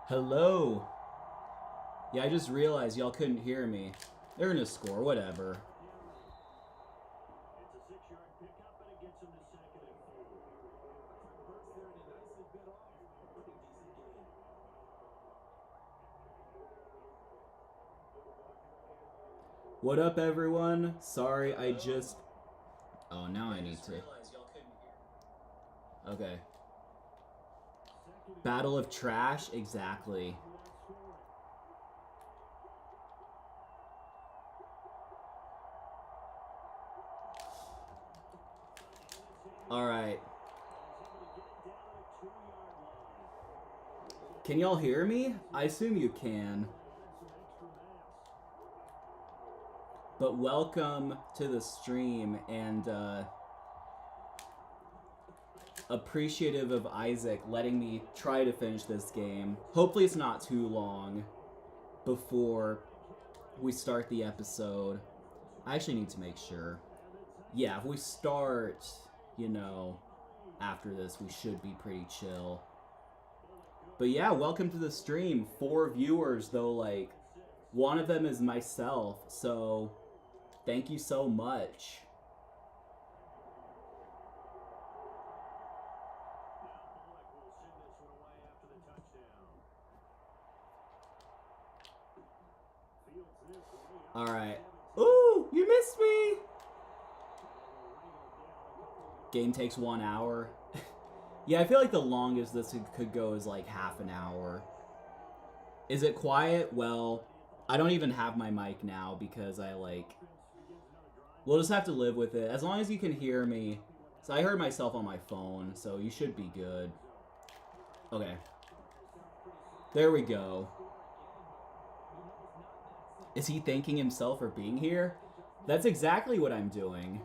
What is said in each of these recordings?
Hello. Yeah, I just realized y'all couldn't hear me. They're gonna score, whatever. What up, everyone? Sorry, I just... Oh, now I need to... Okay. Battle of Trash? Exactly. Alright. Can y'all hear me? I assume you can. But welcome to the stream, and appreciative of Isaac letting me try to finish this game. Hopefully it's not too long before we start the episode. I actually need to make sure. Yeah, if we start, you know, after this, we should be pretty chill. But yeah, welcome to the stream. 4 viewers, though, like, one of them is myself, so thank you so much. Alright. Ooh, you missed me! Game takes 1 hour. Yeah, I feel like the longest this could go is like half an hour. Is it quiet? Well, I don't even have my mic now because we'll just have to live with it. As long as you can hear me. So I heard myself on my phone, so you should be good. Okay. There we go. Is he thanking himself for being here? That's exactly what I'm doing.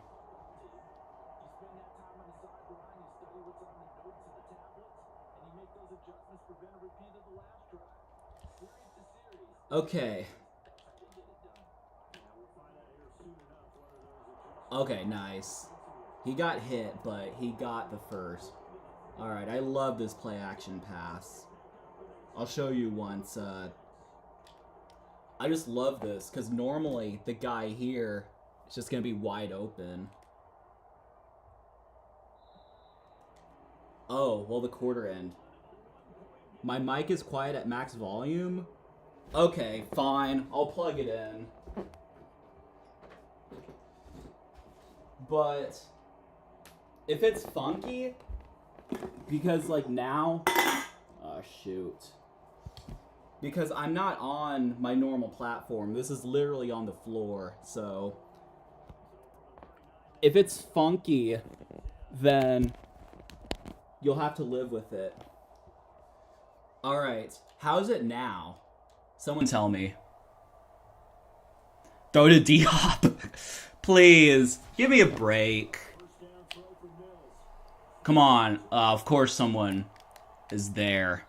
Okay. Okay, nice. He got hit, but he got the first. Alright, I love this play action pass. I'll show you once. I just love this, because normally the guy here is just going to be wide open. Oh, well, the quarter end. My mic is quiet at max volume? Okay, fine. I'll plug it in. But if it's funky, because like now, oh shoot. Because I'm not on my normal platform. This is literally on the floor, so if it's funky, then you'll have to live with it. Alright, how's it now? Someone tell me. Throw to D-Hop. Please, give me a break. Come on, of course someone is there.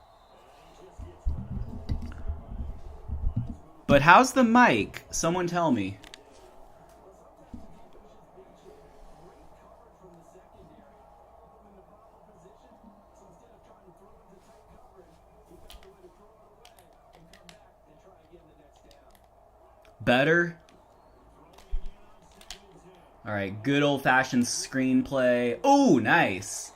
But how's the mic? Someone tell me. Better? Alright, good old-fashioned screenplay. Oh, nice.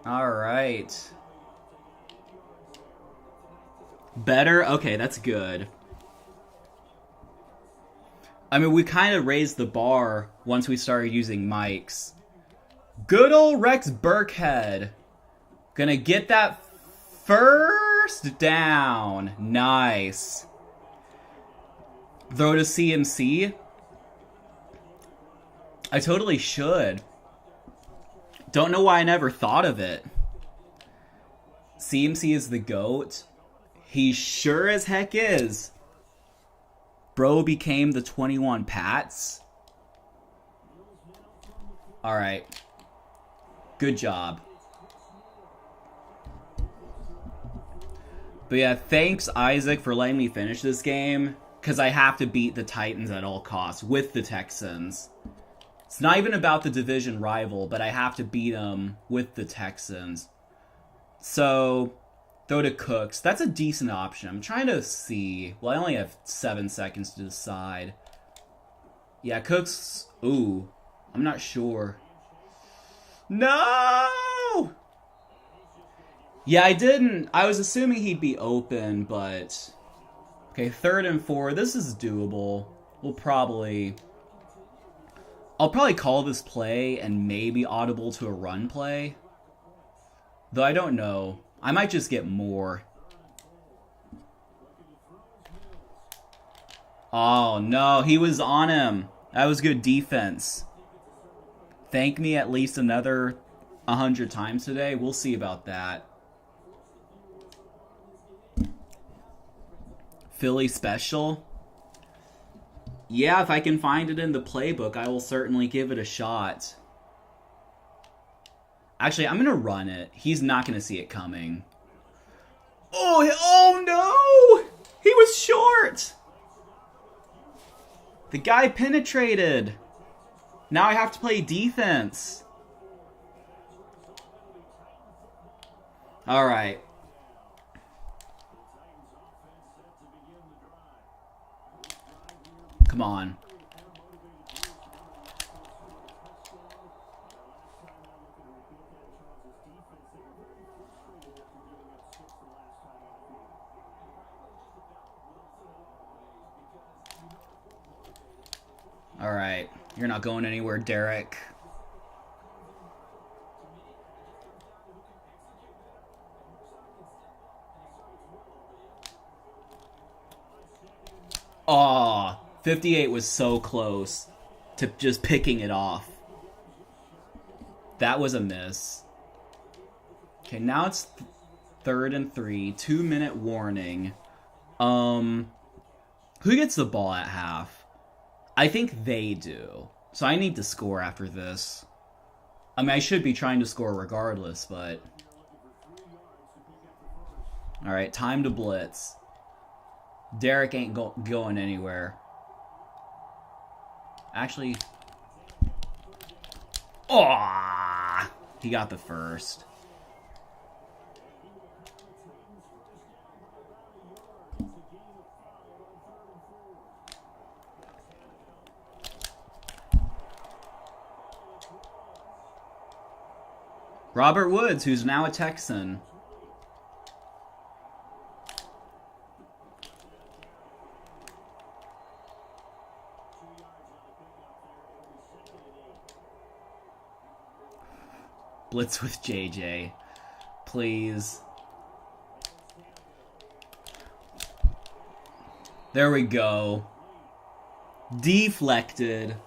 Alright. Better? Okay, that's good. I mean, we kind of raised the bar once we started using mics. Good old Rex Burkhead. Gonna get that first down. Nice. Throw to CMC. I totally should. Don't know why I never thought of it. CMC is the GOAT. He sure as heck is. Bro became the 21 Pats. Alright. Good job. But yeah, thanks Isaac for letting me finish this game. Because I have to beat the Titans at all costs with the Texans. It's not even about the division rival, but I have to beat them with the Texans. So, throw to Cooks. That's a decent option. I'm trying to see. Well, I only have 7 seconds to decide. Yeah, Cooks. Ooh, I'm not sure. No! Yeah, I didn't. I was assuming he'd be open, but... Okay, 3rd and 4. This is doable. I'll probably call this play and maybe audible to a run play. Though I don't know. I might just get more. Oh, no. He was on him. That was good defense. Thank me at least another 100 times today. We'll see about that. Philly special. Yeah, if I can find it in the playbook, I will certainly give it a shot. Actually, I'm going to run it. He's not going to see it coming. Oh no! He was short! The guy penetrated. Now I have to play defense. All right. Come on. All right. You're not going anywhere, Derek. Aw. 58 was so close to just picking it off. That was a miss. Okay, now it's 3rd and 3. 2-minute warning. Who gets the ball at half? I think they do. So I need to score after this. I mean, I should be trying to score regardless, but... Alright, time to blitz. Derek ain't going anywhere. Actually... Oh! He got the first. Robert Woods, who's now a Texan. Blitz with JJ. Please. There we go. Deflected.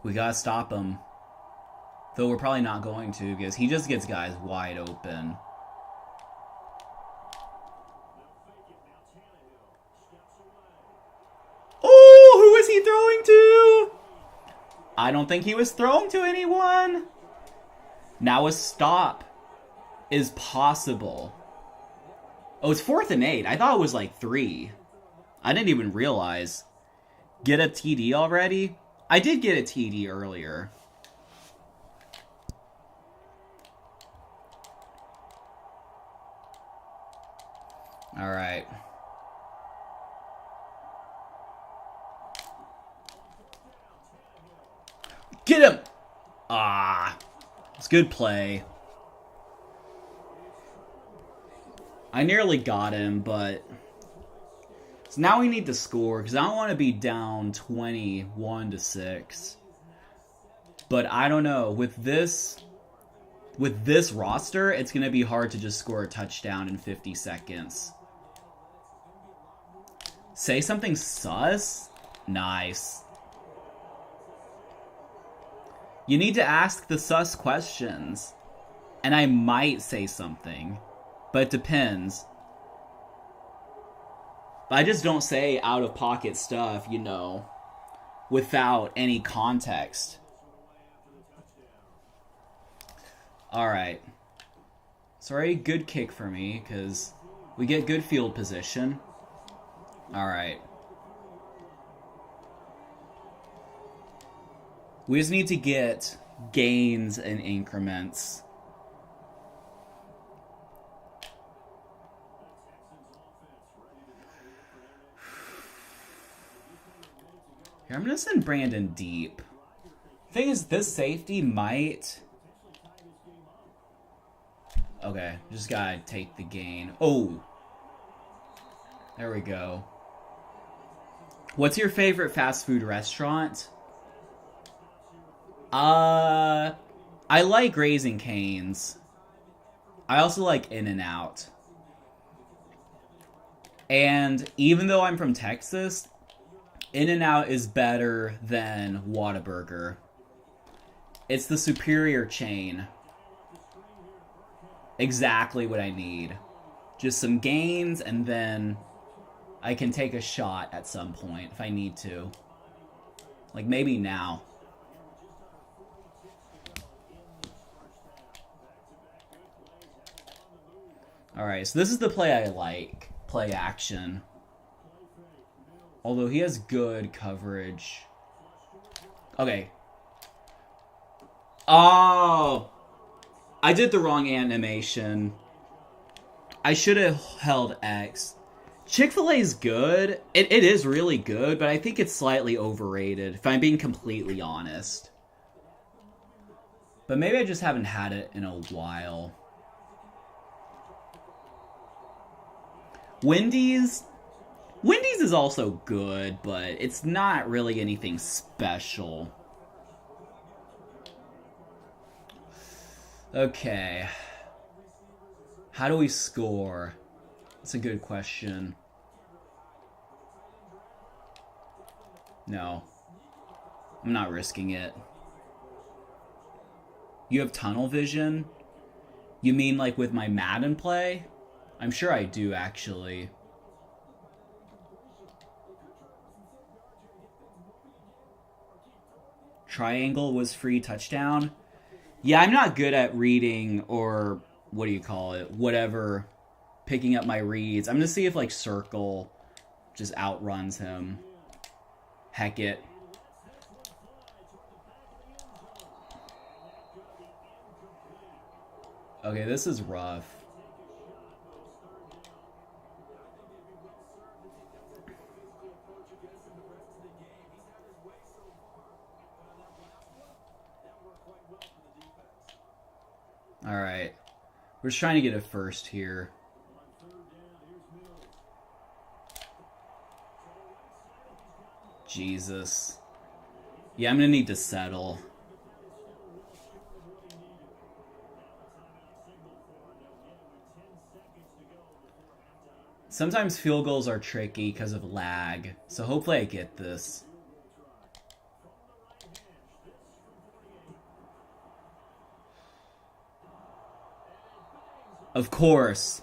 We gotta stop him. Though we're probably not going to, because he just gets guys wide open. Oh, who is he throwing to? I don't think he was throwing to anyone. Now a stop is possible. Oh, it's 4th and 8. I thought it was like 3. I didn't even realize. Get a TD already? I did get a TD earlier. All right. Get him! Ah, it's good play. I nearly got him, but... So now we need to score, because I don't want to be down 21-6. But I don't know. With this roster, it's going to be hard to just score a touchdown in 50 seconds. Say something sus? Nice. You need to ask the sus questions. And I might say something. But it depends. I just don't say out-of-pocket stuff, you know, without any context. Alright. Sorry, good kick for me, because we get good field position. Alright. We just need to get gains and increments. Here, I'm going to send Brandon deep. Thing is, this safety might... Okay, just gotta take the gain. Oh! There we go. What's your favorite fast food restaurant? I like Raising Cane's. I also like In-N-Out. And even though I'm from Texas, In-N-Out is better than Whataburger. It's the superior chain. Exactly what I need. Just some gains, and then I can take a shot at some point if I need to. Like maybe now. Alright, so this is the play I like. Play action. Although he has good coverage. Okay. Oh! I did the wrong animation. I should have held X. Chick-fil-A is good. It is really good, but I think it's slightly overrated, if I'm being completely honest. But maybe I just haven't had it in a while. Wendy's is also good, but it's not really anything special. Okay. How do we score? That's a good question. No. I'm not risking it. You have tunnel vision? You mean like with my Madden play? I'm sure I do, actually. Triangle was free touchdown? Yeah, I'm not good at reading, or what do you call it? Whatever. Picking up my reads. I'm going to see if, like, circle just outruns him. Heck it. Okay, this is rough. Alright. We're just trying to get a first here. Jesus. Yeah, I'm gonna need to settle. Sometimes field goals are tricky because of lag, so hopefully I get this. Of course.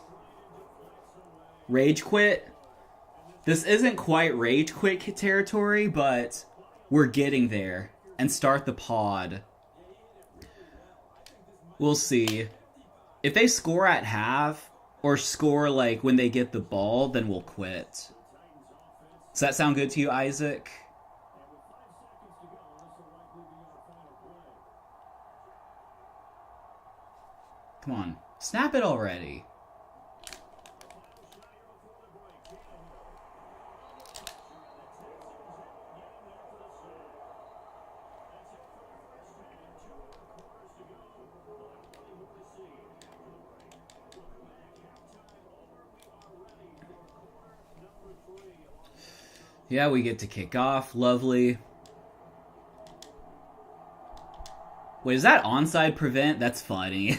Rage quit? This isn't quite rage quit territory, but we're getting there. And start the pod. We'll see. If they score at half, or score like when they get the ball, then we'll quit. Does that sound good to you, Isaac? Come on. Snap it already. Yeah, we get to kick off. Lovely. Wait, is that onside prevent? That's funny.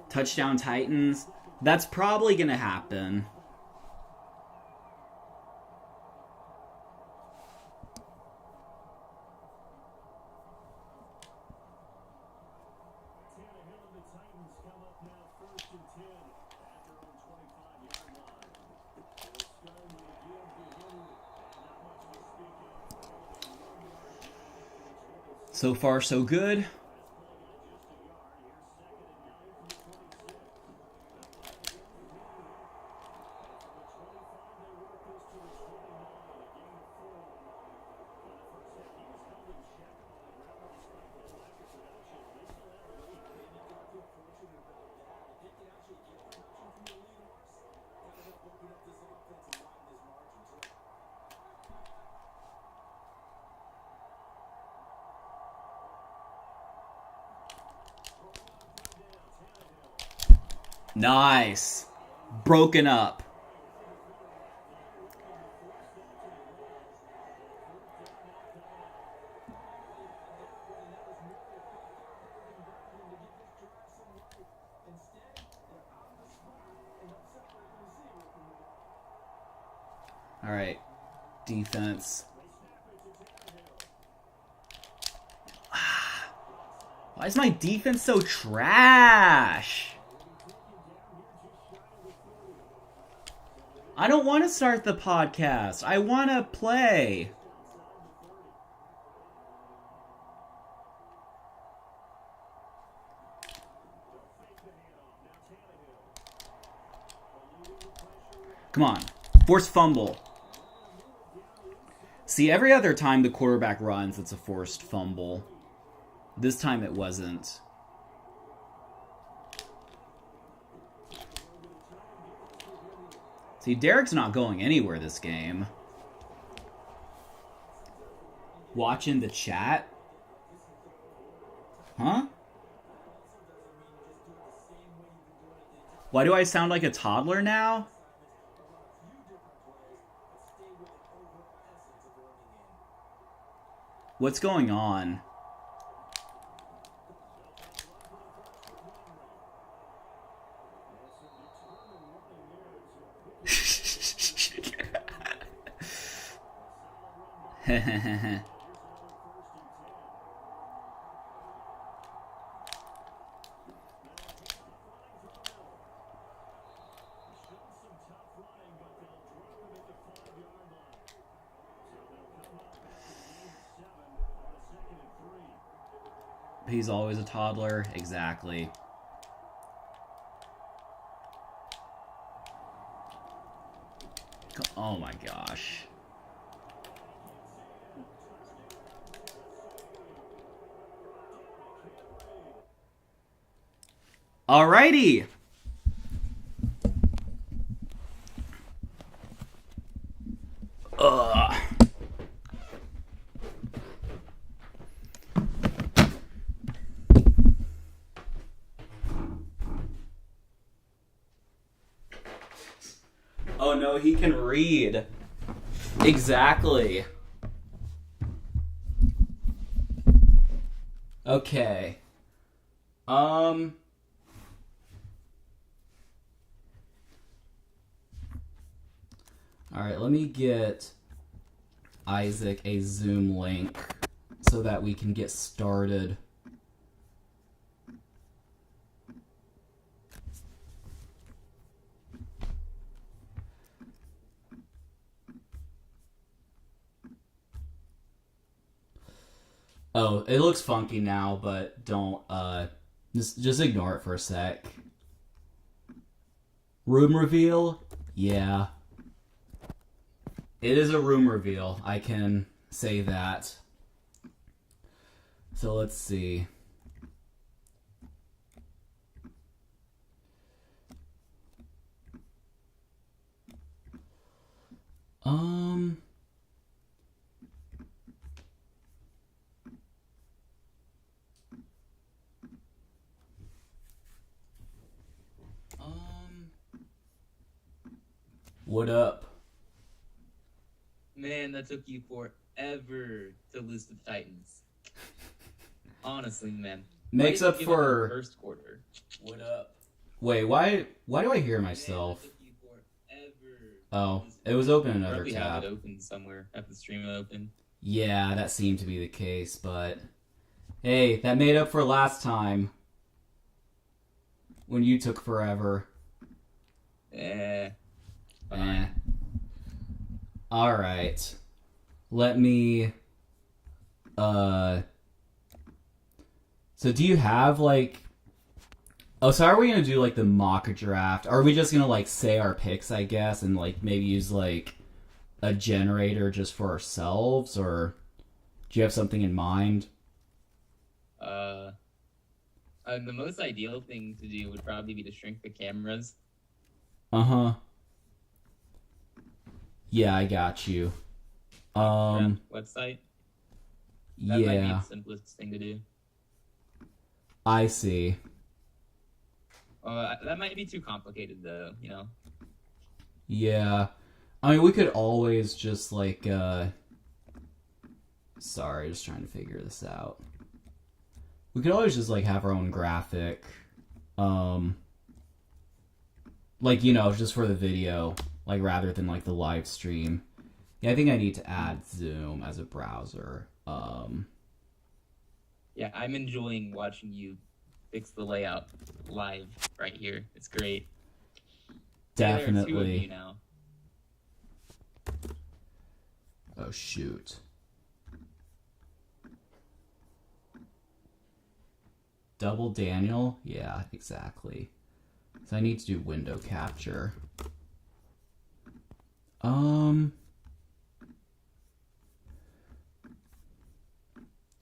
Touchdown Titans. That's probably going to happen. So far, so good. Nice. Broken up. All right. Defense. Why is my defense so trash? I don't want to start the podcast. I want to play. Come on. Forced fumble. See, every other time the quarterback runs, it's a forced fumble. This time it wasn't. See, Derek's not going anywhere this game. Watching the chat? Huh? Why do I sound like a toddler now? What's going on? He's always a toddler. Exactly. Oh my gosh. Alrighty. Oh no, he can read. Exactly. Okay. Alright, let me get Isaac a Zoom link so that we can get started. Oh, it looks funky now, but don't, just ignore it for a sec. Room reveal? Yeah. It is a room reveal, I can say that. So let's see. What up? Man, that took you forever to lose to the Titans. Honestly, man. Makes up for first quarter. What up? Wait, why do I hear myself? Man, that took you forever. Oh, it was open another Probably tab. have it open somewhere. Have the stream open. Yeah, that seemed to be the case, but hey, that made up for last time when you took forever. Fine. All right. Let me So do you have like? Oh, so are we gonna do like the mock draft? Or are we just gonna like say our picks, I guess, and like maybe use like a generator just for ourselves, or do you have something in mind? The most ideal thing to do would probably be to shrink the cameras. Uh-huh. Yeah, I got you. Website. That might be Yeah, the simplest thing to do. I see. That might be too complicated though, you know. Yeah. I mean, we could always just like, sorry, just trying to figure this out. We could always just like have our own graphic. Like, you know, just for the video, like rather than like the live stream. Yeah, I think I need to add Zoom as a browser. Yeah, I'm enjoying watching you fix the layout live right here. It's great. There are 2 of Definitely. you now. Oh, shoot. Double Daniel? Yeah, exactly. So I need to do window capture.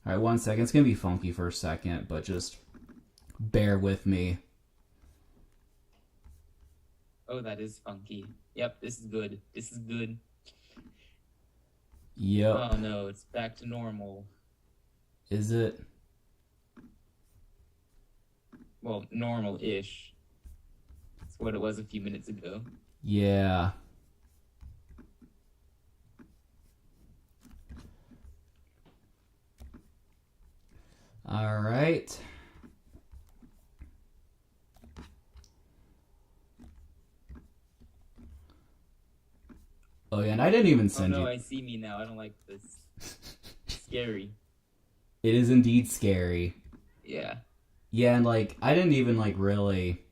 Alright, 1 second. It's gonna be funky for a second, but just bear with me. Oh, that is funky. Yep, this is good. This is good. Yep. Oh no, it's back to normal. Is it? Well, normal-ish. It's what it was a few minutes ago. Yeah. Alright. Oh yeah, and I didn't even Oh send no, you. I see me now. I don't like this. Scary. It is indeed scary. Yeah. Yeah, and like I didn't even like really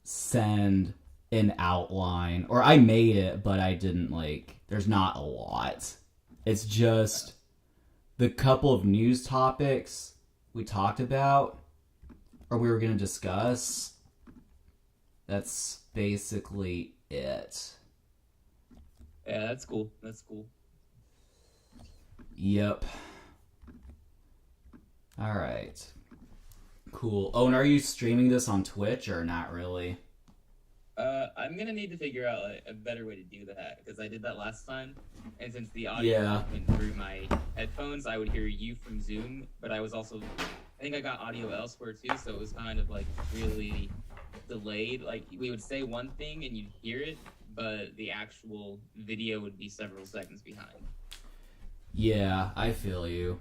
send an outline, or I made it, but I didn't like. There's not a lot. It's just the couple of news topics we talked about, or we were gonna discuss. That's basically it. Yeah, that's cool. That's cool. Yep. All right. Cool. Oh, and are you streaming this on Twitch or not really? I'm gonna need to figure out a better way to do that because I did that last time, and since the audio Yeah. went through my headphones, I would hear you from Zoom, but I was also, I think I got audio elsewhere too, so it was kind of like really delayed. Like we would say one thing and you'd hear it, but the actual video would be several seconds behind. Yeah, I feel you.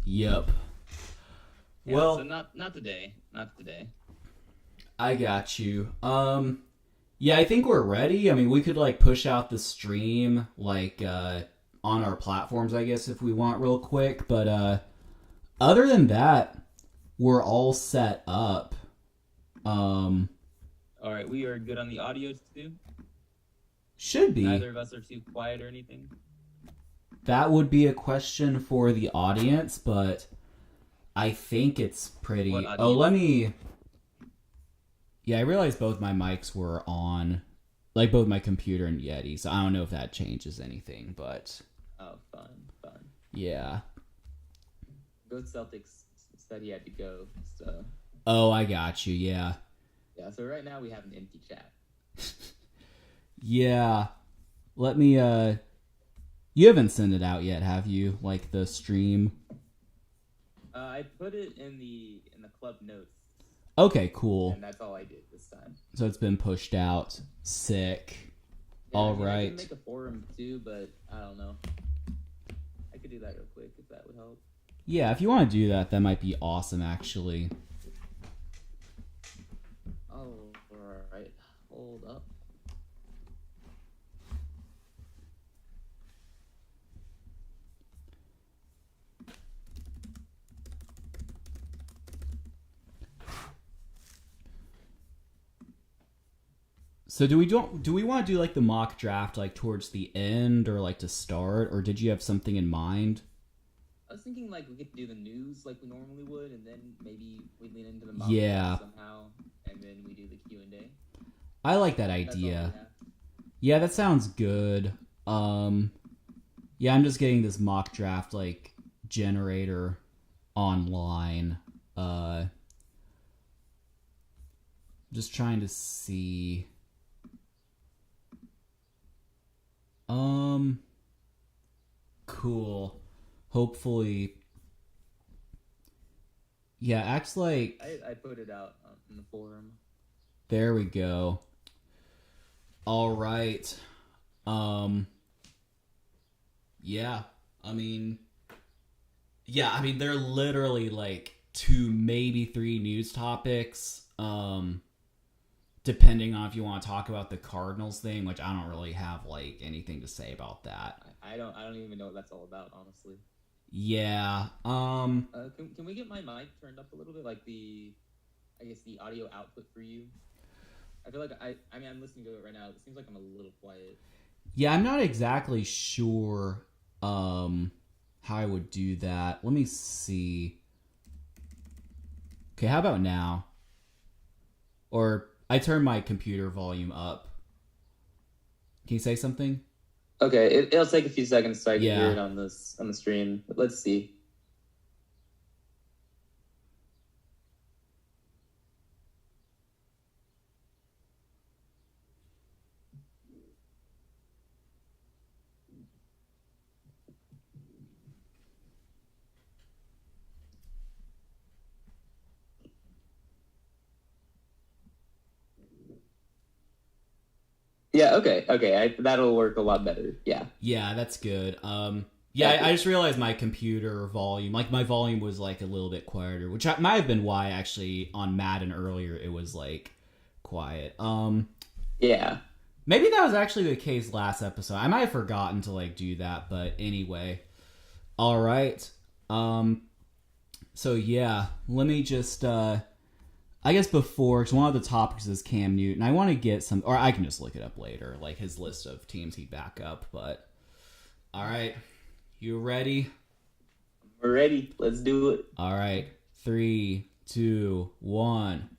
Yep. Yeah, Well, so not today. Not today. I got you. Yeah, I think we're ready. I mean, we could like push out the stream like on our platforms, I guess, if we want real quick, but other than that, we're all set up. All right, we are good on the audio too. Should be. Neither of us are too quiet or anything. That would be a question for the audience, but I think it's pretty. What Oh, audience? let me. Yeah, I realized both my mics were on, like both my computer and Yeti, so I don't know if that changes anything, but Oh, fun. yeah. Go Celtics said he had to go, so Oh, I got you, yeah. yeah. So right now we have an empty chat. Yeah. Let me, you haven't sent it out yet, have you? Like the stream? I put it in the club notes, Okay, cool. and that's all I did this time. So it's been pushed out. Sick. Yeah, All I mean, I right. can make a forum too, but I don't know. I could do that real quick if that would help. Yeah, if you want to do that, that might be awesome, actually. Oh, alright. Hold up. So do we want to do like the mock draft like towards the end or like to start, or did you have something in mind? I was thinking like we could do the news like we normally would, and then maybe we lean into the mock Yeah. somehow, and then we do the Q&A. I like that idea. Yeah, that sounds good. Yeah, I'm just getting this mock draft like generator online. Just trying to see. Cool. Hopefully. Yeah, acts like. I put it out in the forum. There we go. All right. Yeah. I mean, they're literally like 2, maybe 3 news topics. Depending on if you want to talk about the Cardinals thing, which I don't really have like anything to say about that. I don't even know what that's all about, honestly. Yeah. Can we get my mic turned up a little bit, like the audio output for you? I feel like I'm listening to it right now. It seems like I'm a little quiet. Yeah, I'm not exactly sure how I would do that. Let me see. Okay, how about now? Or I turned my computer volume up. Can you say something? Okay, it'll take a few seconds so I can hear it on the stream. But let's see. Yeah, okay. That'll work a lot better. Yeah. Yeah, that's good. I just realized my computer volume, like my volume was like a little bit quieter, which might have been why actually on Madden earlier it was like quiet. Yeah. Maybe that was actually the case last episode. I might have forgotten to like do that, but anyway. All right. So yeah, let me just I guess before, because one of the topics is Cam Newton. I want to get some, or I can just look it up later, like his list of teams he'd back up. But all right, you ready? We're ready. Let's do it. All right, 3, 2, 1.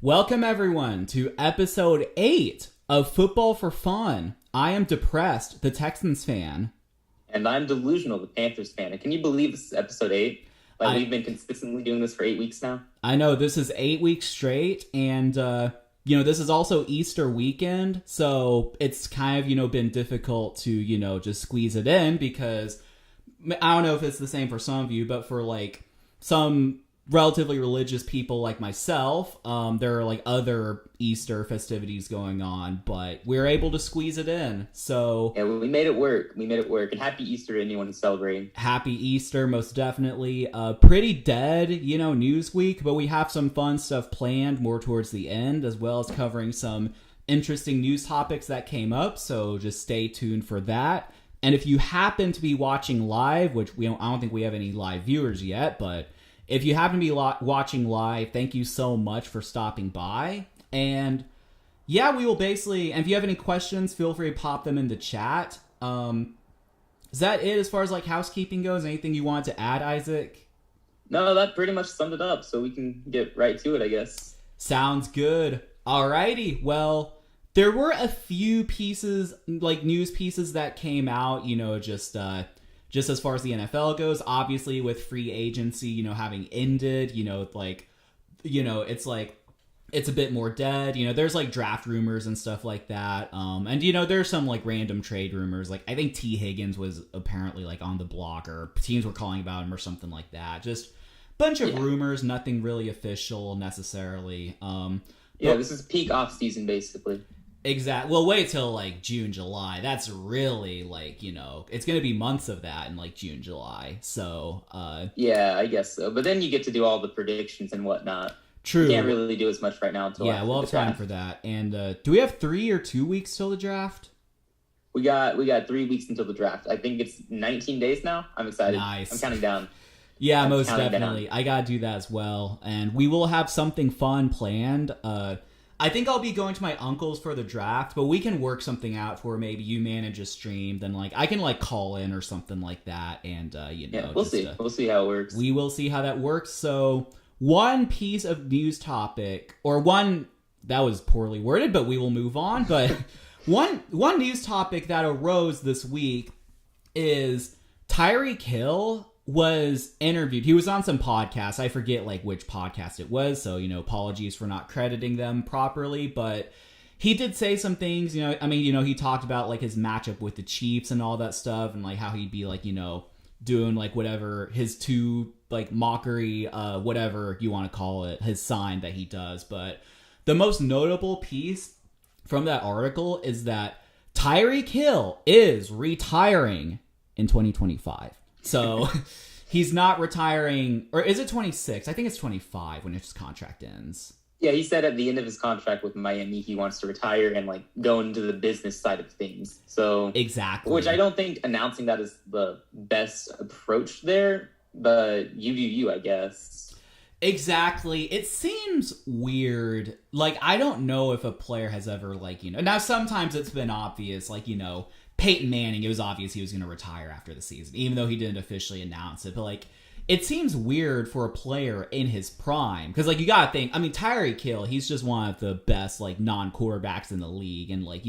Welcome everyone to episode 8 of Football for Fun. I am Depressed, the Texans fan, and I'm Delusional, the Panthers fan. And can you believe this is episode 8? Like, we've been consistently doing this for 8 weeks now. I know, this is 8 weeks straight, and, this is also Easter weekend, so it's kind of, been difficult to, just squeeze it in, because I don't know if it's the same for some of you, but for, like, some relatively religious people like myself, there are, like, other Easter festivities going on, but we're able to squeeze it in, so... Yeah, we made it work. And happy Easter to anyone who's celebrating. Happy Easter, most definitely. Pretty dead, news week, but we have some fun stuff planned more towards the end, as well as covering some interesting news topics that came up, so just stay tuned for that. And if you happen to be watching live, which I don't think we have any live viewers yet, but if you happen to be watching live, thank you so much for stopping by. And yeah, we will basically, and if you have any questions, feel free to pop them in the chat. Is that it as far as like housekeeping goes? Anything you want to add, Isaac? No, that pretty much summed it up, so we can get right to it, I guess. Sounds good. Alrighty, well, there were a few pieces, like news pieces that came out, just as far as the NFL goes, obviously with free agency, having ended, it's a bit more dead. There's like draft rumors and stuff like that. And there's some like random trade rumors. Like I think T. Higgins was apparently like on the block, or teams were calling about him or something like that. Just bunch of rumors, nothing really official necessarily. This is peak off season basically. Exactly. Well, wait till like June, July. That's really like, it's going to be months of that in like June, July. So, yeah, I guess so. But then you get to do all the predictions and whatnot. True. You can't really do as much right now until we'll have time for that. And do we have 3 or 2 weeks till the draft? We got 3 weeks until the draft. I think it's 19 days now. I'm excited. Nice. I'm counting down. Yeah, most definitely. I gotta do that as well. And we will have something fun planned. I think I'll be going to my uncle's for the draft, but we can work something out for maybe you manage a stream, then like I can like call in or something like that, and we'll see. We'll see how it works. We will see how that works. So one piece of news topic, or one that was poorly worded, but we will move on. But one news topic that arose this week is Tyreek Hill was interviewed. He was on some podcast. I forget like which podcast it was, so apologies for not crediting them properly, but he did say some things, he talked about like his matchup with the Chiefs and all that stuff, and like how he'd be like, doing like whatever his two like mockery, whatever you want to call it, his sign that he does. But the most notable piece from that article is that Tyreek Hill is retiring in 2025. So he's not retiring, or is it 26? I think it's 25 when his contract ends. Yeah, he said at the end of his contract with Miami, he wants to retire and like go into the business side of things. So exactly, which I don't think announcing that is the best approach there, but you do you, I guess. Exactly. It seems weird. Like, I don't know if a player has ever like, now sometimes it's been obvious, like, Peyton Manning, it was obvious he was going to retire after the season, even though he didn't officially announce it. But, like, it seems weird for a player in his prime. Because, like, you got to think, I mean, Tyreek Hill, he's just one of the best, like, non-quarterbacks in the league. And, like,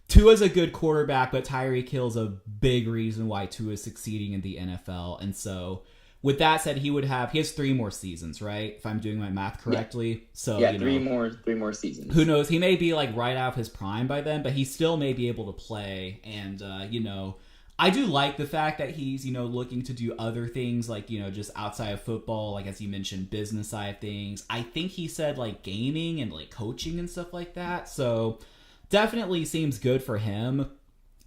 Tua's a good quarterback, but Tyreek Hill's a big reason why Tua's succeeding in the NFL. And so, with that said, he has 3 more seasons, right? If I'm doing my math correctly. Yeah. So yeah, three more seasons. Who knows? He may be like right out of his prime by then, but he still may be able to play. And I do like the fact that he's looking to do other things, like just outside of football, like as you mentioned, business side of things. I think he said like gaming and like coaching and stuff like that. So definitely seems good for him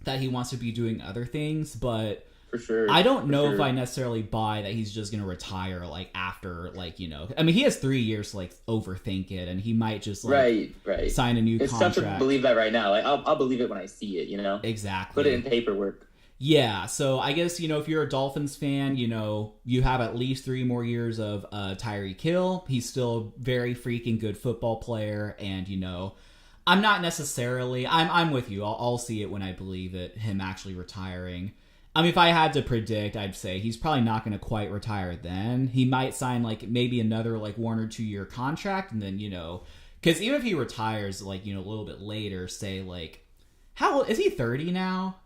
that he wants to be doing other things, but. For sure. I don't know if I necessarily buy that he's just going to retire, like, after, like, I mean, he has 3 years to, like, overthink it, and he might just, like, right. sign a new contract. It's tough to believe that right now. Like, I'll believe it when I see it, Exactly. Put it in paperwork. Yeah, so I guess, if you're a Dolphins fan, you have at least 3 more years of Tyreek Hill. He's still a very freaking good football player, and, I'm not necessarily... I'm with you. I'll see it when I believe it, him actually retiring. I mean, if I had to predict, I'd say he's probably not going to quite retire then. He might sign, like, maybe another, like, 1 or 2 year contract, and then, because even if he retires, like, a little bit later, say, like, how old, is he 30 now?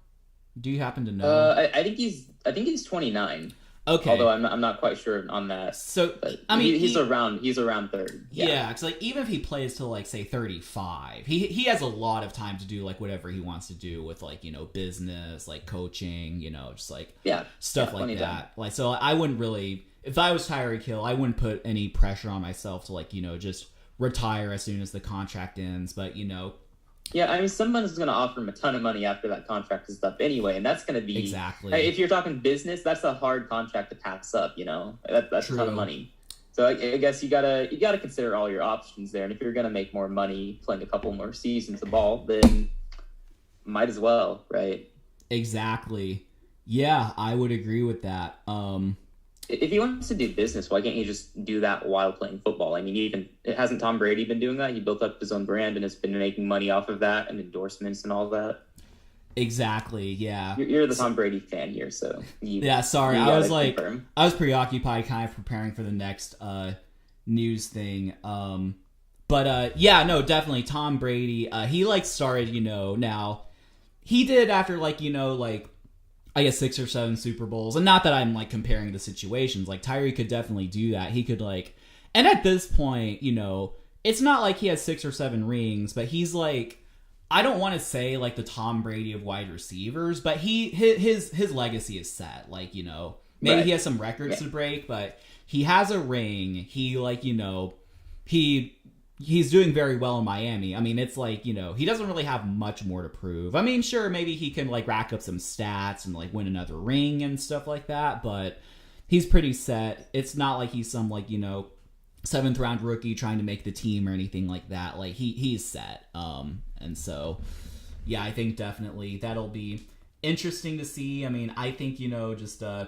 Do you happen to know? I think he's 29. Okay. Although I'm not quite sure on that. So, but I mean... He's around 30. Yeah, because, like, even if he plays till, like, say, 35, he has a lot of time to do, like, whatever he wants to do with, like, business, like, coaching, just, like, stuff like that. Like, so I wouldn't really... If I was Tyreek Hill, I wouldn't put any pressure on myself to, like, just retire as soon as the contract ends, but, Yeah, I mean, someone's going to offer him a ton of money after that contract is up anyway, and that's going to be... Exactly. If you're talking business, that's a hard contract to pass up, That's True. a ton of money. So I guess you gotta consider all your options there, and if you're going to make more money playing a couple more seasons of ball, then might as well, right? Exactly. Yeah, I would agree with that. If he wants to do business, why can't he just do that while playing football? I mean, hasn't Tom Brady been doing that? He built up his own brand and has been making money off of that and endorsements and all that. Exactly. Yeah. You're the Tom Brady fan here, so sorry. I was preoccupied, kind of preparing for the next news thing. But no, definitely Tom Brady. He like started, now he did after like I guess 6 or 7 Super Bowls, and not that I'm like comparing the situations. Like Tyree could definitely do that. He could like, and at this point, it's not like he has 6 or 7 rings, but he's like, I don't want to say like the Tom Brady of wide receivers, but his legacy is set. Like maybe right. He has some records to break, but he has a ring. He like he's doing very well in Miami. I mean, it's like, he doesn't really have much more to prove. I mean, sure, maybe he can, like, rack up some stats and, like, win another ring and stuff like that, but he's pretty set. It's not like he's some, like, 7th round rookie trying to make the team or anything like that. Like, he's set. And so, yeah, I think definitely that'll be interesting to see. I mean, I think, I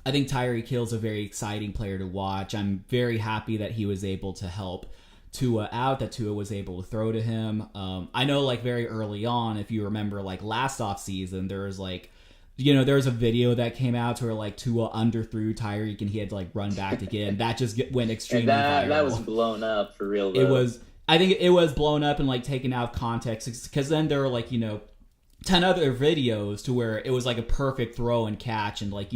think Tyreek Hill's a very exciting player to watch. I'm very happy that he was able to help Tua out, that Tua was able to throw to him. I know, like, very early on, if you remember, like, last offseason, there was, like, there was a video that came out to where, like, Tua underthrew Tyreek and he had to, like, run back again. That just went extremely viral. That was blown up for real, though. It was, I think it was blown up and, like, taken out of context, because then there were, like, 10 other videos to where it was, like, a perfect throw and catch, and, like,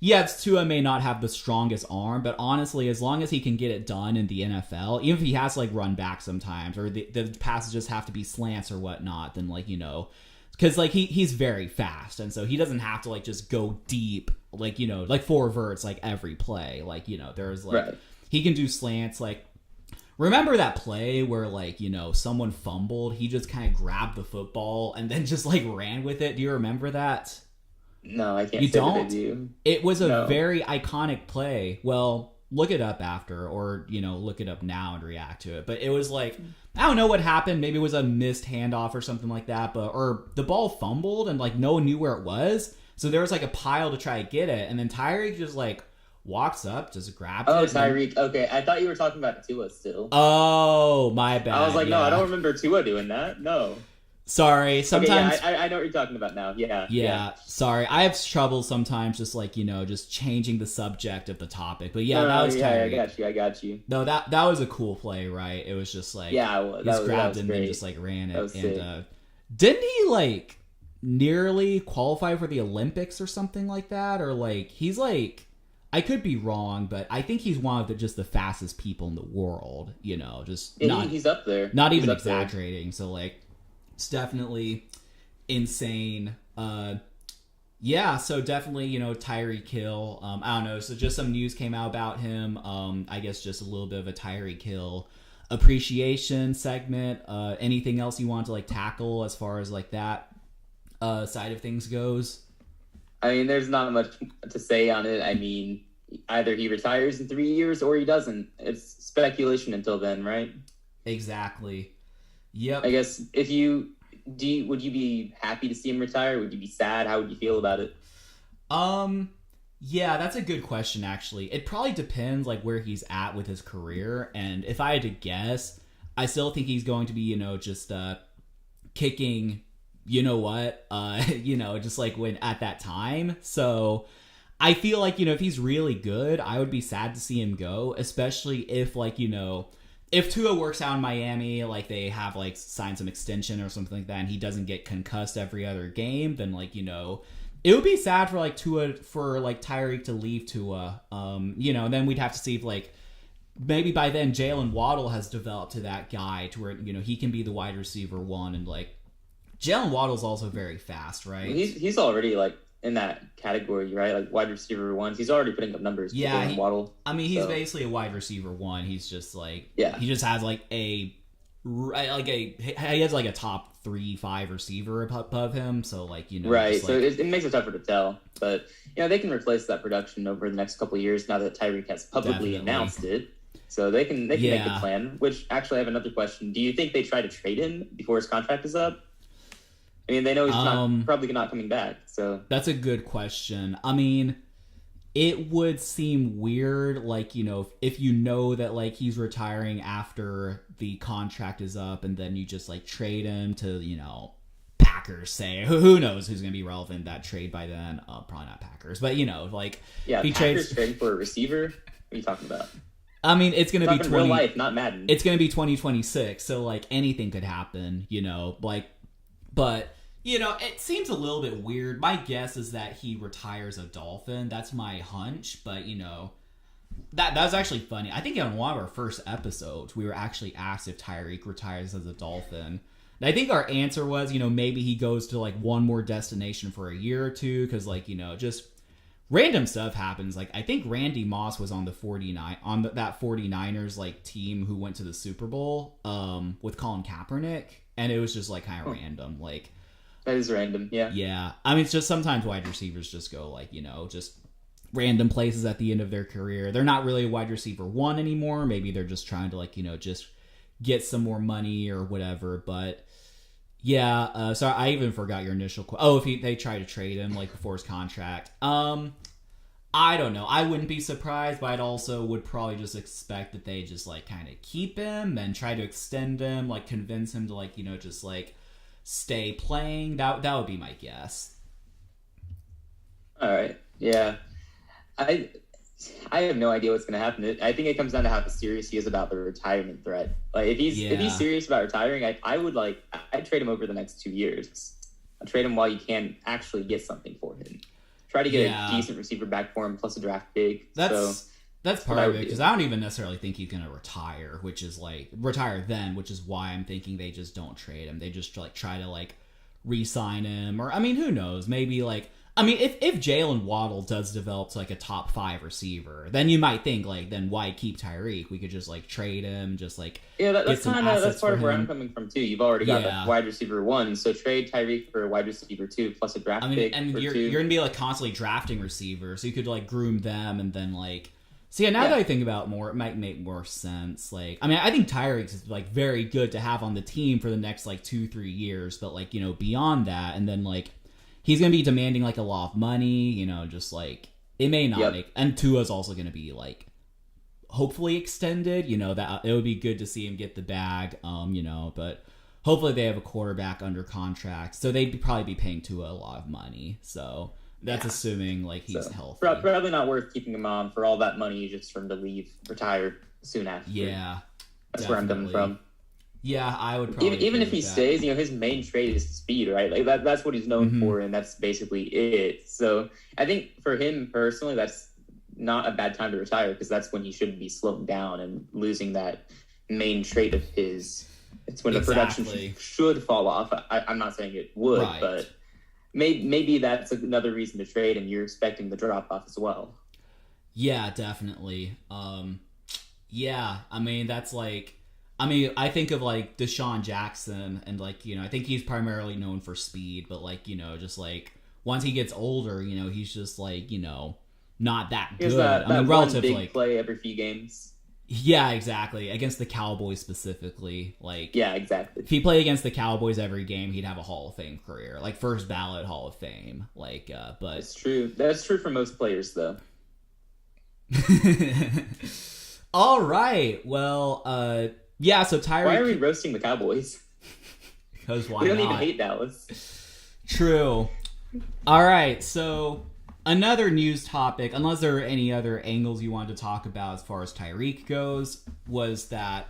yes, Tua may not have the strongest arm, but honestly, as long as he can get it done in the NFL, even if he has to, like, run back sometimes, or the passes just have to be slants or whatnot, then, like, because, like, he's very fast, and so he doesn't have to, like, just go deep, like, like 4 verts, like, every play. Like, there's, like, right. He can do slants, like, remember that play where, like, someone fumbled, he just kind of grabbed the football and then just, like, ran with it? Do you remember that? No, I can't. You say don't? that I do. It was a very iconic play. Well, look it up after, or look it up now and react to it. But it was like, I don't know what happened. Maybe it was a missed handoff or something like that. Or the ball fumbled and, like, no one knew where it was. So there was, like, a pile to try to get it, and then Tyreek just, like, walks up, just grabs it. Oh, Tyreek. Okay, I thought you were talking about Tua still. Oh, my bad. I was like, no, I don't remember Tua doing that. No. Sorry, sometimes... Okay, yeah, I know what you're talking about now. Yeah. Sorry. I have trouble sometimes just, like, just changing the subject of the topic. But yeah, that was Tyreek. I got you. No, that was a cool play, right? It was just, like... Yeah, well, just grabbed it and then just, like, ran it. And didn't he, like, nearly qualify for the Olympics or something like that? Or, like, he's, like... I could be wrong, but I think he's one of the fastest people in the world, just... He's up there. Not even exaggerating, so, like... It's definitely insane. Yeah, so definitely, Tyreek Hill. I don't know. So just some news came out about him. I guess just a little bit of a Tyreek Hill appreciation segment. Anything else you want to, like, tackle as far as, like, that side of things goes? I mean, there's not much to say on it. I mean, either he retires in 3 years or he doesn't. It's speculation until then, right? Exactly. Yep. I guess would you be happy to see him retire? Would you be sad? How would you feel about it? Yeah, that's a good question, actually. It probably depends, like, where he's at with his career, and if I had to guess, I still think he's going to be, just kicking, just like when at that time. So I feel like, if he's really good, I would be sad to see him go, especially if, like, if Tua works out in Miami, like, they have, like, signed some extension or something like that, and he doesn't get concussed every other game, then, like, it would be sad for, like, Tyreek to leave Tua, and then we'd have to see if, like, maybe by then Jalen Waddle has developed to that guy to where, he can be the wide receiver one, and, like, Jalen Waddle's also very fast, right? He's already, like, in that category, right? Like, wide receiver ones. He's already putting up numbers. Yeah, Waddle. I mean, he's basically a wide receiver one. He's just, like... Yeah. He just has, like, he has, like, a top 3-5 receiver above him, so, like, Right, so like, it makes it tougher to tell. But, they can replace that production over the next couple of years now that Tyreek has publicly announced it. So they can make the plan, which, actually, I have another question. Do you think they try to trade him before his contract is up? I mean, they know he's probably not coming back, so... That's a good question. I mean, it would seem weird, like, if you know that, like, he's retiring after the contract is up, and then you just, like, trade him to, Packers, say. Who knows who's going to be relevant in that trade by then? Probably not Packers, but, like... Yeah, Packers trading for a receiver? What are you talking about? I mean, it's going to be... real life, not Madden. It's going to be 2026, so, like, anything could happen, like... But... it seems a little bit weird. My guess is that he retires a Dolphin. That's my hunch. But, that was actually funny. I think on one of our first episodes, we were actually asked if Tyreek retires as a Dolphin. And I think our answer was, maybe he goes to, like, one more destination for a year or two. Because, like, just random stuff happens. Like, I think Randy Moss was on that 49ers, like, team who went to the Super Bowl with Colin Kaepernick. And it was just, like, kind of random. Like... That is random, yeah. Yeah. I mean, it's just sometimes wide receivers just go, like, just random places at the end of their career. They're not really a wide receiver one anymore. Maybe they're just trying to, like, just get some more money or whatever. But, yeah. So I even forgot your initial question. Oh, if they try to trade him, like, before his contract. I don't know. I wouldn't be surprised, but I'd also would probably just expect that they just like kind of keep him and try to extend him, like convince him to like, you know, just like stay playing. That would be my guess. All right. Yeah. I have no idea what's going to happen. I think it comes down to how serious he is about the retirement threat. Like if he's serious about retiring, I'd trade him over the next 2 years. I'd trade him while you can actually get something for him. Try to get a decent receiver back for him, plus a draft pick. That's part of it, because I don't even necessarily think he's going to retire, which is why I'm thinking they just don't trade him. They just like try to like re-sign him, or I mean, who knows? Maybe like, I mean, if Jalen Waddle does develop to like a top 5 receiver, then you might think like, then why keep Tyreek? We could just like trade him, just like that's part of where I'm coming from too. You've already got a wide receiver 1, so trade Tyreek for a wide receiver 2 plus a draft pick. And you're gonna be like constantly drafting receivers, so you could like groom them and then like. So now that I think about it more, it might make more sense. Like, I mean, I think Tyreek is like very good to have on the team for the next like 2-3 years, but like, you know, beyond that, and then like. He's going to be demanding, like, a lot of money, you know, just, like, it may not make... And Tua's also going to be, like, hopefully extended, you know, that it would be good to see him get the bag, you know, but hopefully they have a quarterback under contract, so they'd probably be paying Tua a lot of money, so that's assuming, like, he's healthy. Probably not worth keeping him on for all that money just for him to retire soon after. Yeah, that's where I'm coming from. Yeah, I would probably even if he stays, you know, his main trait is speed, right? Like that's what he's known for, and that's basically it. So I think for him personally, that's not a bad time to retire, because that's when he shouldn't be slowing down and losing that main trait of his. It's when the production should fall off. I'm not saying it would, but maybe that's another reason to trade, and you're expecting the drop off as well. Yeah, definitely. Yeah, I mean, that's like. I mean, I think of, like, Deshaun Jackson, and, like, you know, I think he's primarily known for speed, but, like, you know, just, like, once he gets older, you know, he's just, like, you know, not that good. I mean, relative to, like... play every few games. Yeah, exactly. Against the Cowboys specifically. Like... Yeah, exactly. If he played against the Cowboys every game, he'd have a Hall of Fame career. Like, first ballot Hall of Fame. Like, but... It's true. That's true for most players, though. All right. Well, yeah, so Tyreek... Why are we roasting the Cowboys? Because why not? We don't even hate Dallas. True. All right, so another news topic, unless there are any other angles you wanted to talk about as far as Tyreek goes, was that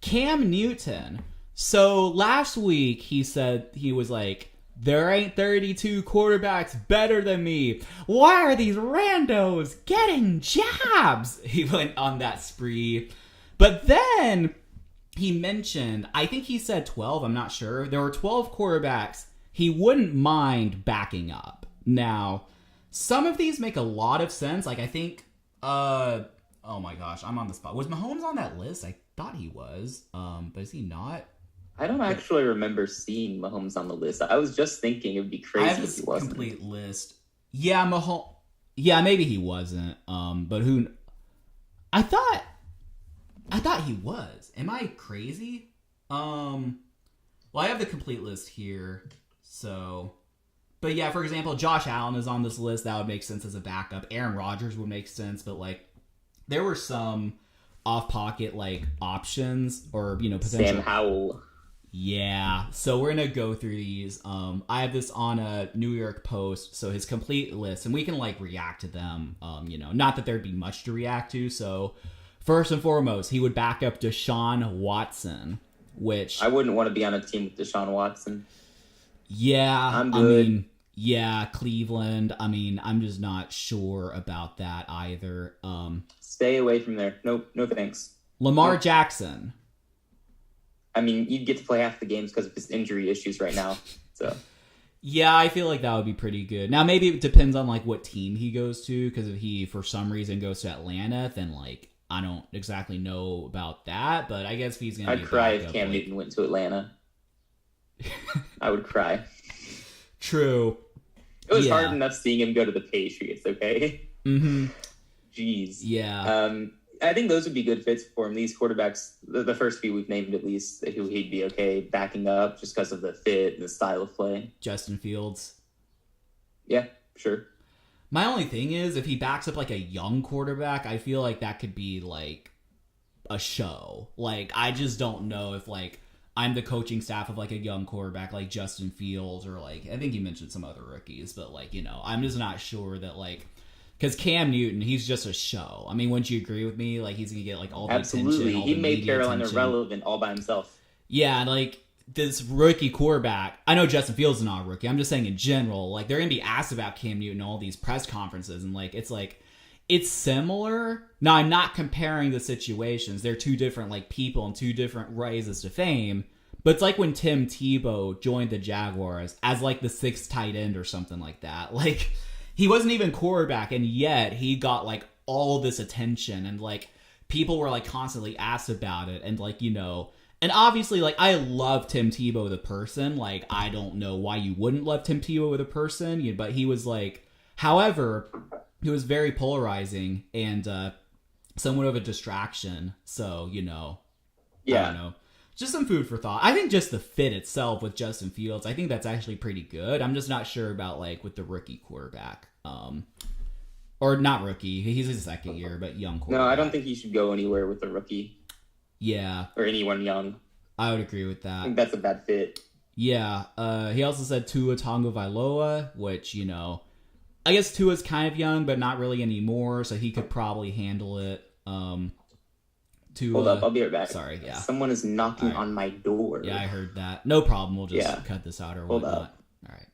Cam Newton. So last week he said, he was like, there ain't 32 quarterbacks better than me. Why are these randos getting jabs? He went on that spree. But then he mentioned, I think he said 12, I'm not sure. There were 12 quarterbacks he wouldn't mind backing up. Now, some of these make a lot of sense. Like, I think, oh my gosh, I'm on the spot. Was Mahomes on that list? I thought he was, but is he not? I don't actually remember seeing Mahomes on the list. I was just thinking it would be crazy if he wasn't. Complete list. Yeah, Mahomes. Yeah, maybe he wasn't. But who? I thought he was. Am I crazy? Well, I have the complete list here. So, but yeah, for example, Josh Allen is on this list. That would make sense as a backup. Aaron Rodgers would make sense, but like, there were some off-pocket like options, or you know, potential. Sam Howell. Yeah, so we're gonna go through these. I have this on a New York Post, so his complete list, and we can like react to them. You know, not that there'd be much to react to. So, first and foremost, he would back up Deshaun Watson, which I wouldn't want to be on a team with Deshaun Watson. Yeah, I'm good. I mean, yeah, Cleveland. I mean, I'm just not sure about that either. Stay away from there. Nope, no thanks. Lamar Jackson. I mean, you'd get to play half the games because of his injury issues right now. So, yeah, I feel like that would be pretty good. Now, maybe it depends on like what team he goes to, because if he for some reason goes to Atlanta, then like I don't exactly know about that. But I guess if he's gonna, I'd cry if Cam Newton went to Atlanta. I would cry. True. It was hard enough seeing him go to the Patriots. Okay. Mm-hmm. Jeez. Yeah. I think those would be good fits for him. These quarterbacks, the first few we've named at least, who he'd be okay backing up just because of the fit and the style of play. Justin Fields. Yeah, sure. My only thing is, if he backs up like a young quarterback, I feel like that could be like a show. Like, I just don't know if like I'm the coaching staff of like a young quarterback like Justin Fields or like, I think you mentioned some other rookies, but like, I'm just not sure that like, because Cam Newton, he's just a show. I mean, wouldn't you agree with me? Like, he's gonna get like all the Absolutely. attention. He made Carolina relevant all by himself. Yeah, and like this rookie quarterback, I know Justin Fields is not a rookie. I'm just saying in general, like they're gonna be asked about Cam Newton in all these press conferences, and like it's similar. Now, I'm not comparing the situations. They're two different like people and two different rises to fame. But it's like when Tim Tebow joined the Jaguars as like the 6th tight end or something like that. Like, he wasn't even quarterback, and yet he got like all this attention, and like people were like constantly asked about it, and like and obviously like I love Tim Tebow the person. Like, I don't know why you wouldn't love Tim Tebow the person, but he was like, however, he was very polarizing and somewhat of a distraction. So yeah, I don't know. Just some food for thought. I think just the fit itself with Justin Fields, I think that's actually pretty good. I'm just not sure about like with the rookie quarterback. Or not rookie. He's his 2nd year, but young quarterback. No, I don't think he should go anywhere with a rookie. Yeah. Or anyone young. I would agree with that. I think that's a bad fit. Yeah. He also said Tua Tagovailoa, which, I guess Tua's kind of young, but not really anymore, so he could probably handle it. Hold up, I'll be right back. Sorry, yeah. Someone is knocking on my door. Yeah, I heard that. No problem. We'll just cut this out or Hold whatnot. up. All right.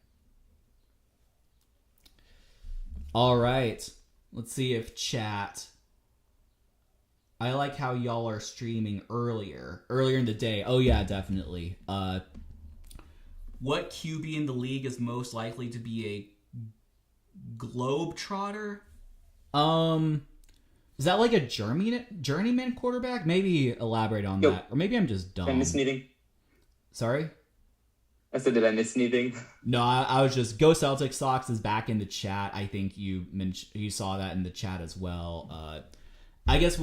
All right. Let's see if chat. I like how y'all are streaming earlier in the day. Oh yeah, definitely. What QB in the league is most likely to be a globetrotter? Is that like a journeyman quarterback? Maybe elaborate on that. Or maybe I'm just dumb. Did I miss anything? Sorry? I said, did I miss anything? No, I was just... Go Celtics Socks is back in the chat. I think you saw that in the chat as well. I guess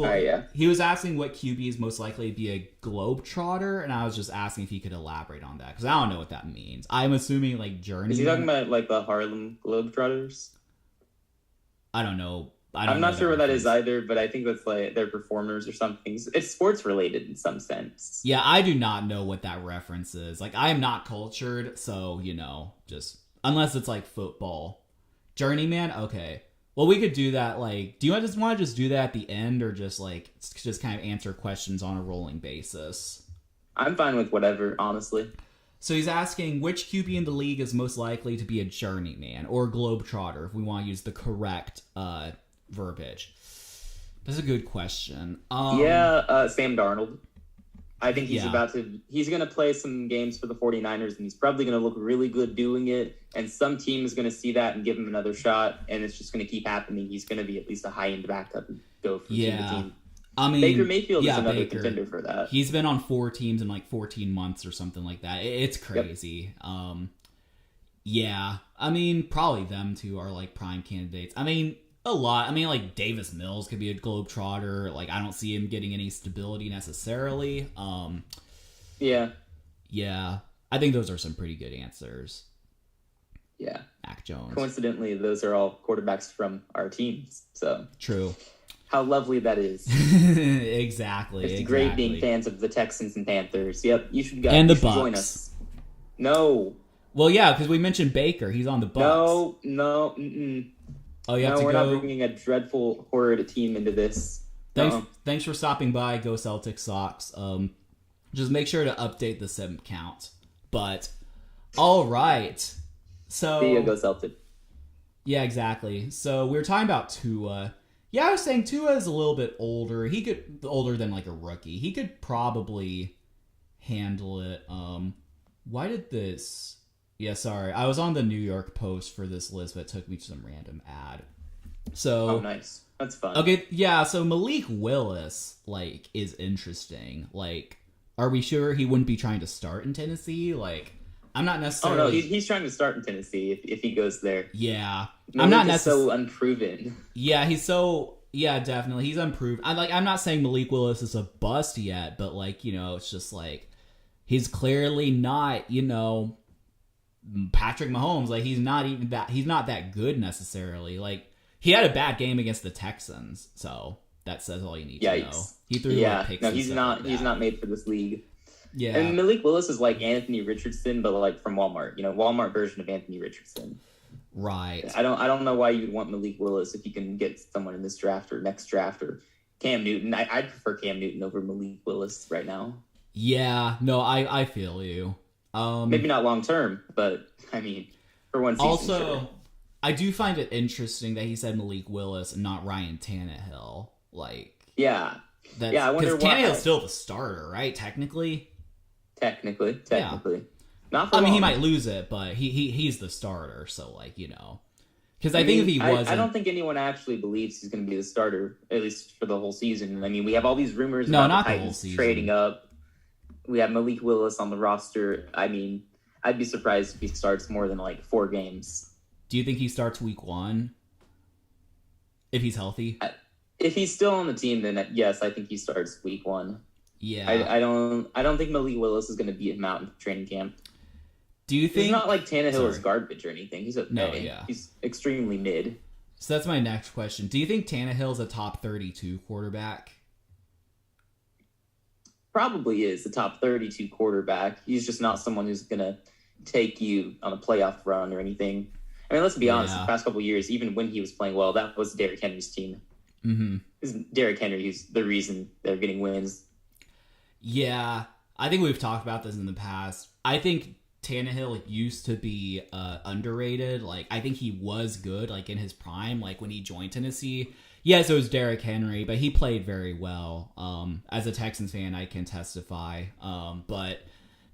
he was asking what QB is most likely to be a globetrotter, and I was just asking if he could elaborate on that, because I don't know what that means. I'm assuming like journeyman. Is he talking about like the Harlem Globetrotters? I don't know. I'm not sure what that is either, but I think that's like they're performers or something. It's sports related in some sense. Yeah, I do not know what that reference is. Like, I am not cultured, so, just... Unless it's, like, football. Journeyman? Okay. Well, we could do that, like... Do you want to just do that at the end, or just, like, just kind of answer questions on a rolling basis? I'm fine with whatever, honestly. So he's asking, which QB in the league is most likely to be a journeyman, or globetrotter, if we want to use the correct, verbiage. That's a good question. Sam Darnold. I think he's going to play some games for the 49ers, and he's probably going to look really good doing it, and some team is going to see that and give him another shot, and it's just going to keep happening. He's going to be at least a high-end backup and go from team to team. I mean, Baker Mayfield is another contender for that. He's been on 4 teams in like 14 months or something like that. It's crazy. Yep. I mean, probably them two are like prime candidates. I mean, a lot. I mean, like, Davis Mills could be a globetrotter. Like, I don't see him getting any stability necessarily. Yeah. Yeah. I think those are some pretty good answers. Yeah. Mac Jones. Coincidentally, those are all quarterbacks from our teams. So true. How lovely that is. Exactly. It's great being fans of the Texans and Panthers. Yep, you should go. And the Bucs. Join us. No. Well, yeah, because we mentioned Baker. He's on the Bucs. No. Mm-mm. Oh, you have to go. We're not bringing a dreadful, horrid team into this. Thanks for stopping by. Go Celtics Socks. Just make sure to update the 7 count. But all right. So see ya, go Celtics. Yeah, exactly. So we were talking about Tua. Yeah, I was saying Tua is a little bit older. Older than like a rookie. He could probably handle it. Why did this? Yeah, sorry. I was on the New York Post for this list, but it took me to some random ad. So, oh, nice. That's fun. Okay, yeah, so Malik Willis, like, is interesting. Like, are we sure he wouldn't be trying to start in Tennessee? Like, I'm not necessarily... Oh, no, he's trying to start in Tennessee if he goes there. Yeah. Malik I'm not necessarily... so unproven. Yeah, yeah, definitely. He's unproven. I'm not saying Malik Willis is a bust yet, but, like, it's just, like, he's clearly not, Patrick Mahomes, like he's not that good necessarily. Like he had a bad game against the Texans, so that says all you need to know. He threw picks. No, he's not made for this league. Yeah, and Malik Willis is like Anthony Richardson, but like from Walmart. Walmart version of Anthony Richardson. Right. I don't know why you'd want Malik Willis if you can get someone in this draft or next draft or Cam Newton. I'd prefer Cam Newton over Malik Willis right now. Yeah, no, I feel you. Maybe not long term, but I mean, for one season. Also, sure. I do find it interesting that he said Malik Willis and not Ryan Tannehill. Like, I wonder why. Tannehill's still the starter, right? Technically. Yeah. Not for I mean, long. he might lose it, but he's the starter, so like because I think if he wasn't, I don't think anyone actually believes he's going to be the starter, at least for the whole season. I mean, we have all these rumors about not the the whole Titans season. trading up. We have Malik Willis on the roster. I mean, I'd be surprised if he starts more than like 4 games. Do you think he starts week 1? If he's healthy? If he's still on the team, then yes, I think he starts week 1. Yeah. I don't think Malik Willis is going to beat him out in training camp. Do you think... It's not like Tannehill is garbage or anything. He's okay. No, yeah. He's extremely mid. So that's my next question. Do you think Tannehill's a top 32 quarterback? Probably is a top 32 quarterback. He's just not someone who's going to take you on a playoff run or anything. I mean, let's be honest. The past couple of years, even when he was playing well, that was Derrick Henry's team. Mm-hmm. It's Derrick Henry who's the reason they're getting wins. Yeah, I think we've talked about this in the past. I think Tannehill used to be underrated. Like, I think he was good, like, in his prime, like, when he joined Tennessee. Yes, it was Derrick Henry, but he played very well. As a Texans fan, I can testify. But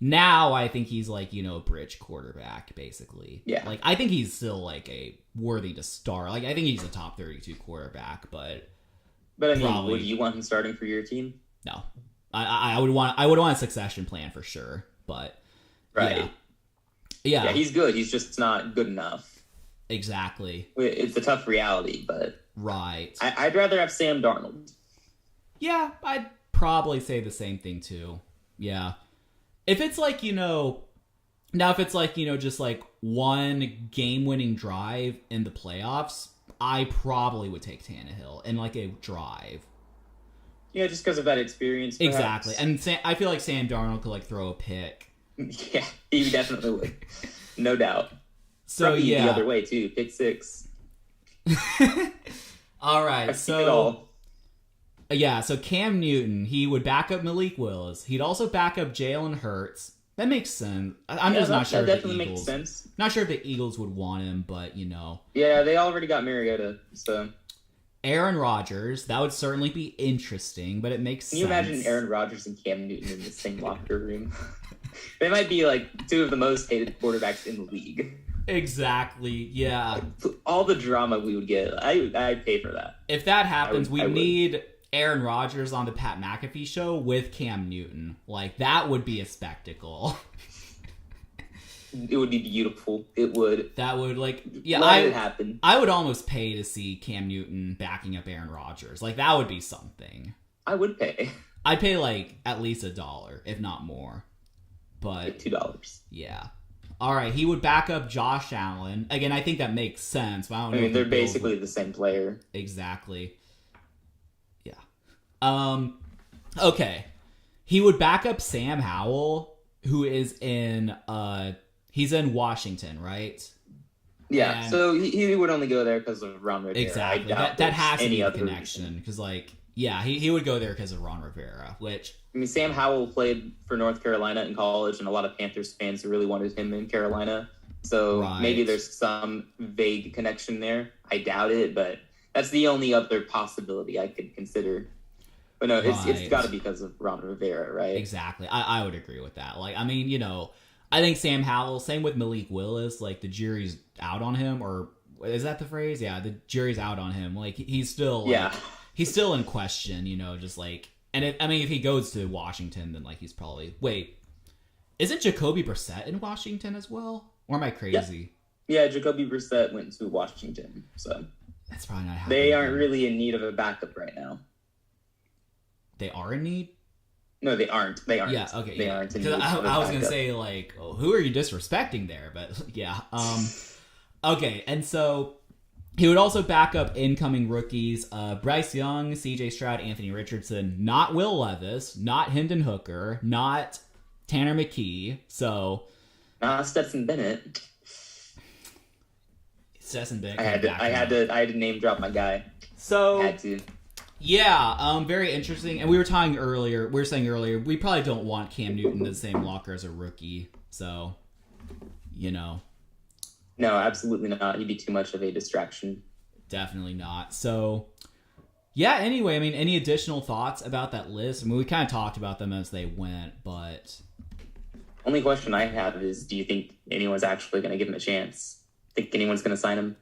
now I think he's, like, a bridge quarterback, basically. Yeah. Like, I think he's still, like, a worthy to start. Like, I think he's a top 32 quarterback, but I mean, probably, would you want him starting for your team? No. I would want a succession plan for sure, but right. Yeah, he's good. He's just not good enough. Exactly. It's a tough reality, but right. I'd rather have Sam Darnold. Yeah, I'd probably say the same thing too. Yeah. If it's like, now if it's like, just like one game-winning drive in the playoffs, I probably would take Tannehill in like a drive. Yeah, just because of that experience. Perhaps. Exactly. And I feel like Sam Darnold could like throw a pick. Yeah, he definitely would. No doubt. So probably yeah. the other way too. Pick 6. All right. I've seen it all. Yeah, so Cam Newton, he would back up Malik Willis. He'd also back up Jalen Hurts. That makes sense. I'm just not sure. That definitely makes sense. Not sure if the Eagles would want him, but Yeah, they already got Mariota, so. Aaron Rodgers, that would certainly be interesting, but it makes sense. Can you imagine Aaron Rodgers and Cam Newton in the same locker room? They might be like 2 of the most hated quarterbacks in the league. Exactly, yeah. All the drama we would get, I'd pay for that. If that happens, we need Aaron Rodgers on the Pat McAfee show with Cam Newton. Like, that would be a spectacle. It would be beautiful. It would. That would, like, let it happen. I would almost pay to see Cam Newton backing up Aaron Rodgers. Like, that would be something. I would pay. I'd pay, like, at least $1, if not more. But like $2. Yeah. All right, he would back up Josh Allen. Again, I think that makes sense. But I don't know. I mean, they're basically the same player. Exactly. Yeah. Okay. He would back up Sam Howell, who is in he's in Washington, right? Yeah. So he would only go there because of Ron Rivera. Exactly. That has to be a connection because, like, yeah, he would go there because of Ron Rivera, which. I mean, Sam Howell played for North Carolina in college, and a lot of Panthers fans really wanted him in Carolina. So maybe there's some vague connection there. I doubt it, but that's the only other possibility I could consider. But no, it's got to be because of Ron Rivera, right? Exactly. I would agree with that. Like, I mean, I think Sam Howell, same with Malik Willis, like, the jury's out on him, or is that the phrase? Yeah, the jury's out on him. Like, he's still, like, he's still in question, just like. And if he goes to Washington, then like he's probably isn't Jacoby Brissett in Washington as well? Or am I crazy? Yeah, Jacoby Brissett went to Washington, so that's probably not happening. They aren't really in need of a backup right now. They are in need? No, they aren't. They aren't. Yeah, okay. They yeah. aren't. I was going to say, like, oh, who are you disrespecting there? But, yeah. Okay, and so he would also back up incoming rookies, Bryce Young, CJ Stroud, Anthony Richardson, not Will Levis, not Hendon Hooker, not Tanner McKee, so... Stetson Bennett. Stetson Bennett. I had to name drop my guy. So... Had to. Yeah, very interesting. And we were saying earlier, we probably don't want Cam Newton in the same locker as a rookie. So, you know. No, absolutely not. He'd be too much of a distraction. Definitely not. So, yeah, anyway, I mean, any additional thoughts about that list? I mean, we kind of talked about them as they went, but... Only question I have is, do you think anyone's actually going to give him a chance? Think anyone's going to sign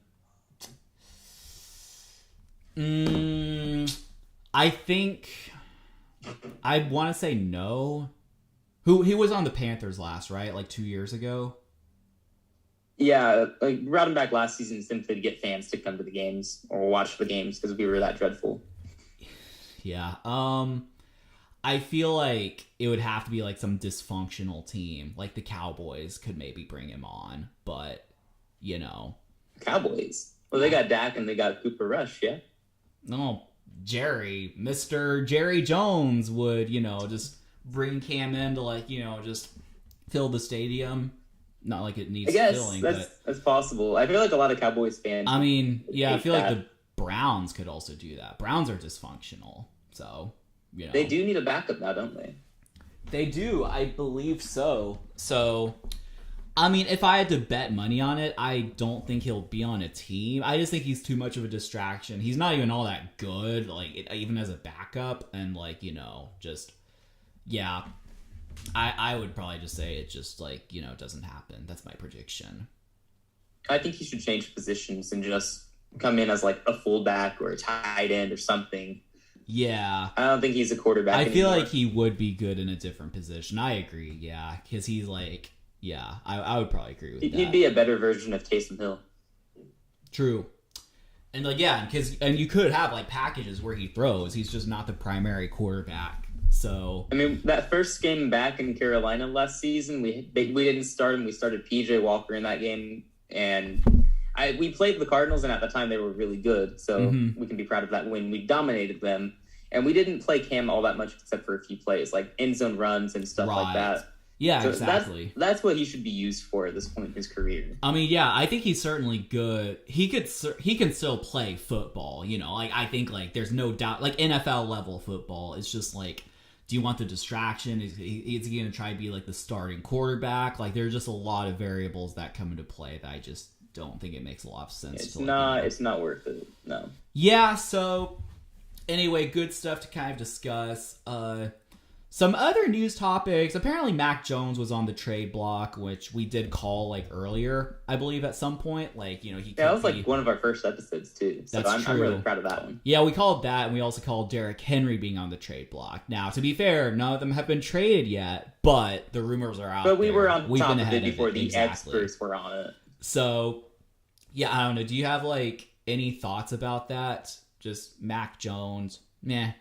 him? I think I want to say no. He was on the Panthers last, right? Like 2 years ago. Yeah, like brought him back last season simply to get fans to come to the games or watch the games because we were that dreadful. Yeah. I feel like it would have to be like some dysfunctional team, like the Cowboys could maybe bring him on, but you know, Cowboys. Well, they got Dak and they got Cooper Rush, yeah. No, Mr. Jerry Jones would, you know, just bring Cam in to like, you know, just fill the stadium. Not like it needs filling, but that's possible. I feel like a lot of Cowboys fans. I mean, yeah, I feel like the Browns could also do that. Browns are dysfunctional, so you know they do need a backup now, don't they? They do, I believe so. So, I mean, if I had to bet money on it, I don't think he'll be on a team. I just think he's too much of a distraction. He's not even all that good, like even as a backup, and like you know, just yeah. I would probably just say it just like, you know, doesn't happen. That's my prediction. I think he should change positions and just come in as like a fullback or a tight end or something. Yeah. I don't think he's a quarterback I feel anymore. like he would be good in a different position. I agree, yeah. Because he's like, yeah, I would probably agree with that. He'd be a better version of Taysom Hill. True. And like, yeah, and you could have like packages where he throws. He's just not the primary quarterback. So I mean, that first game back in Carolina last season, we didn't start him. We started PJ Walker in that game, and we played the Cardinals, and at the time they were really good. So we can be proud of that win. We dominated them, and we didn't play Cam all that much except for a few plays, like end zone runs and stuff like that. Yeah, so exactly. That's what he should be used for at this point in his career. I mean, yeah, I think he's certainly good. He can still play football, you know. Like I think like there's no doubt, like NFL level football. It's just like, do you want the distraction? Is he going to try to be like the starting quarterback? Like there's just a lot of variables that come into play that I just don't think it makes a lot of sense. It's not worth it. No. Yeah. So anyway, good stuff to kind of discuss. Some other news topics. Apparently, Mac Jones was on the trade block, which we did call like earlier, I believe, at some point. Like, you know, that was like one of our first episodes too. So I'm really proud of that one. Yeah, we called that, and we also called Derrick Henry being on the trade block. Now, to be fair, none of them have been traded yet, but the rumors are out. But we were on We've top been of it ahead before the exactly. experts were on it. So, yeah, I don't know. Do you have like any thoughts about that? Just Mac Jones, meh.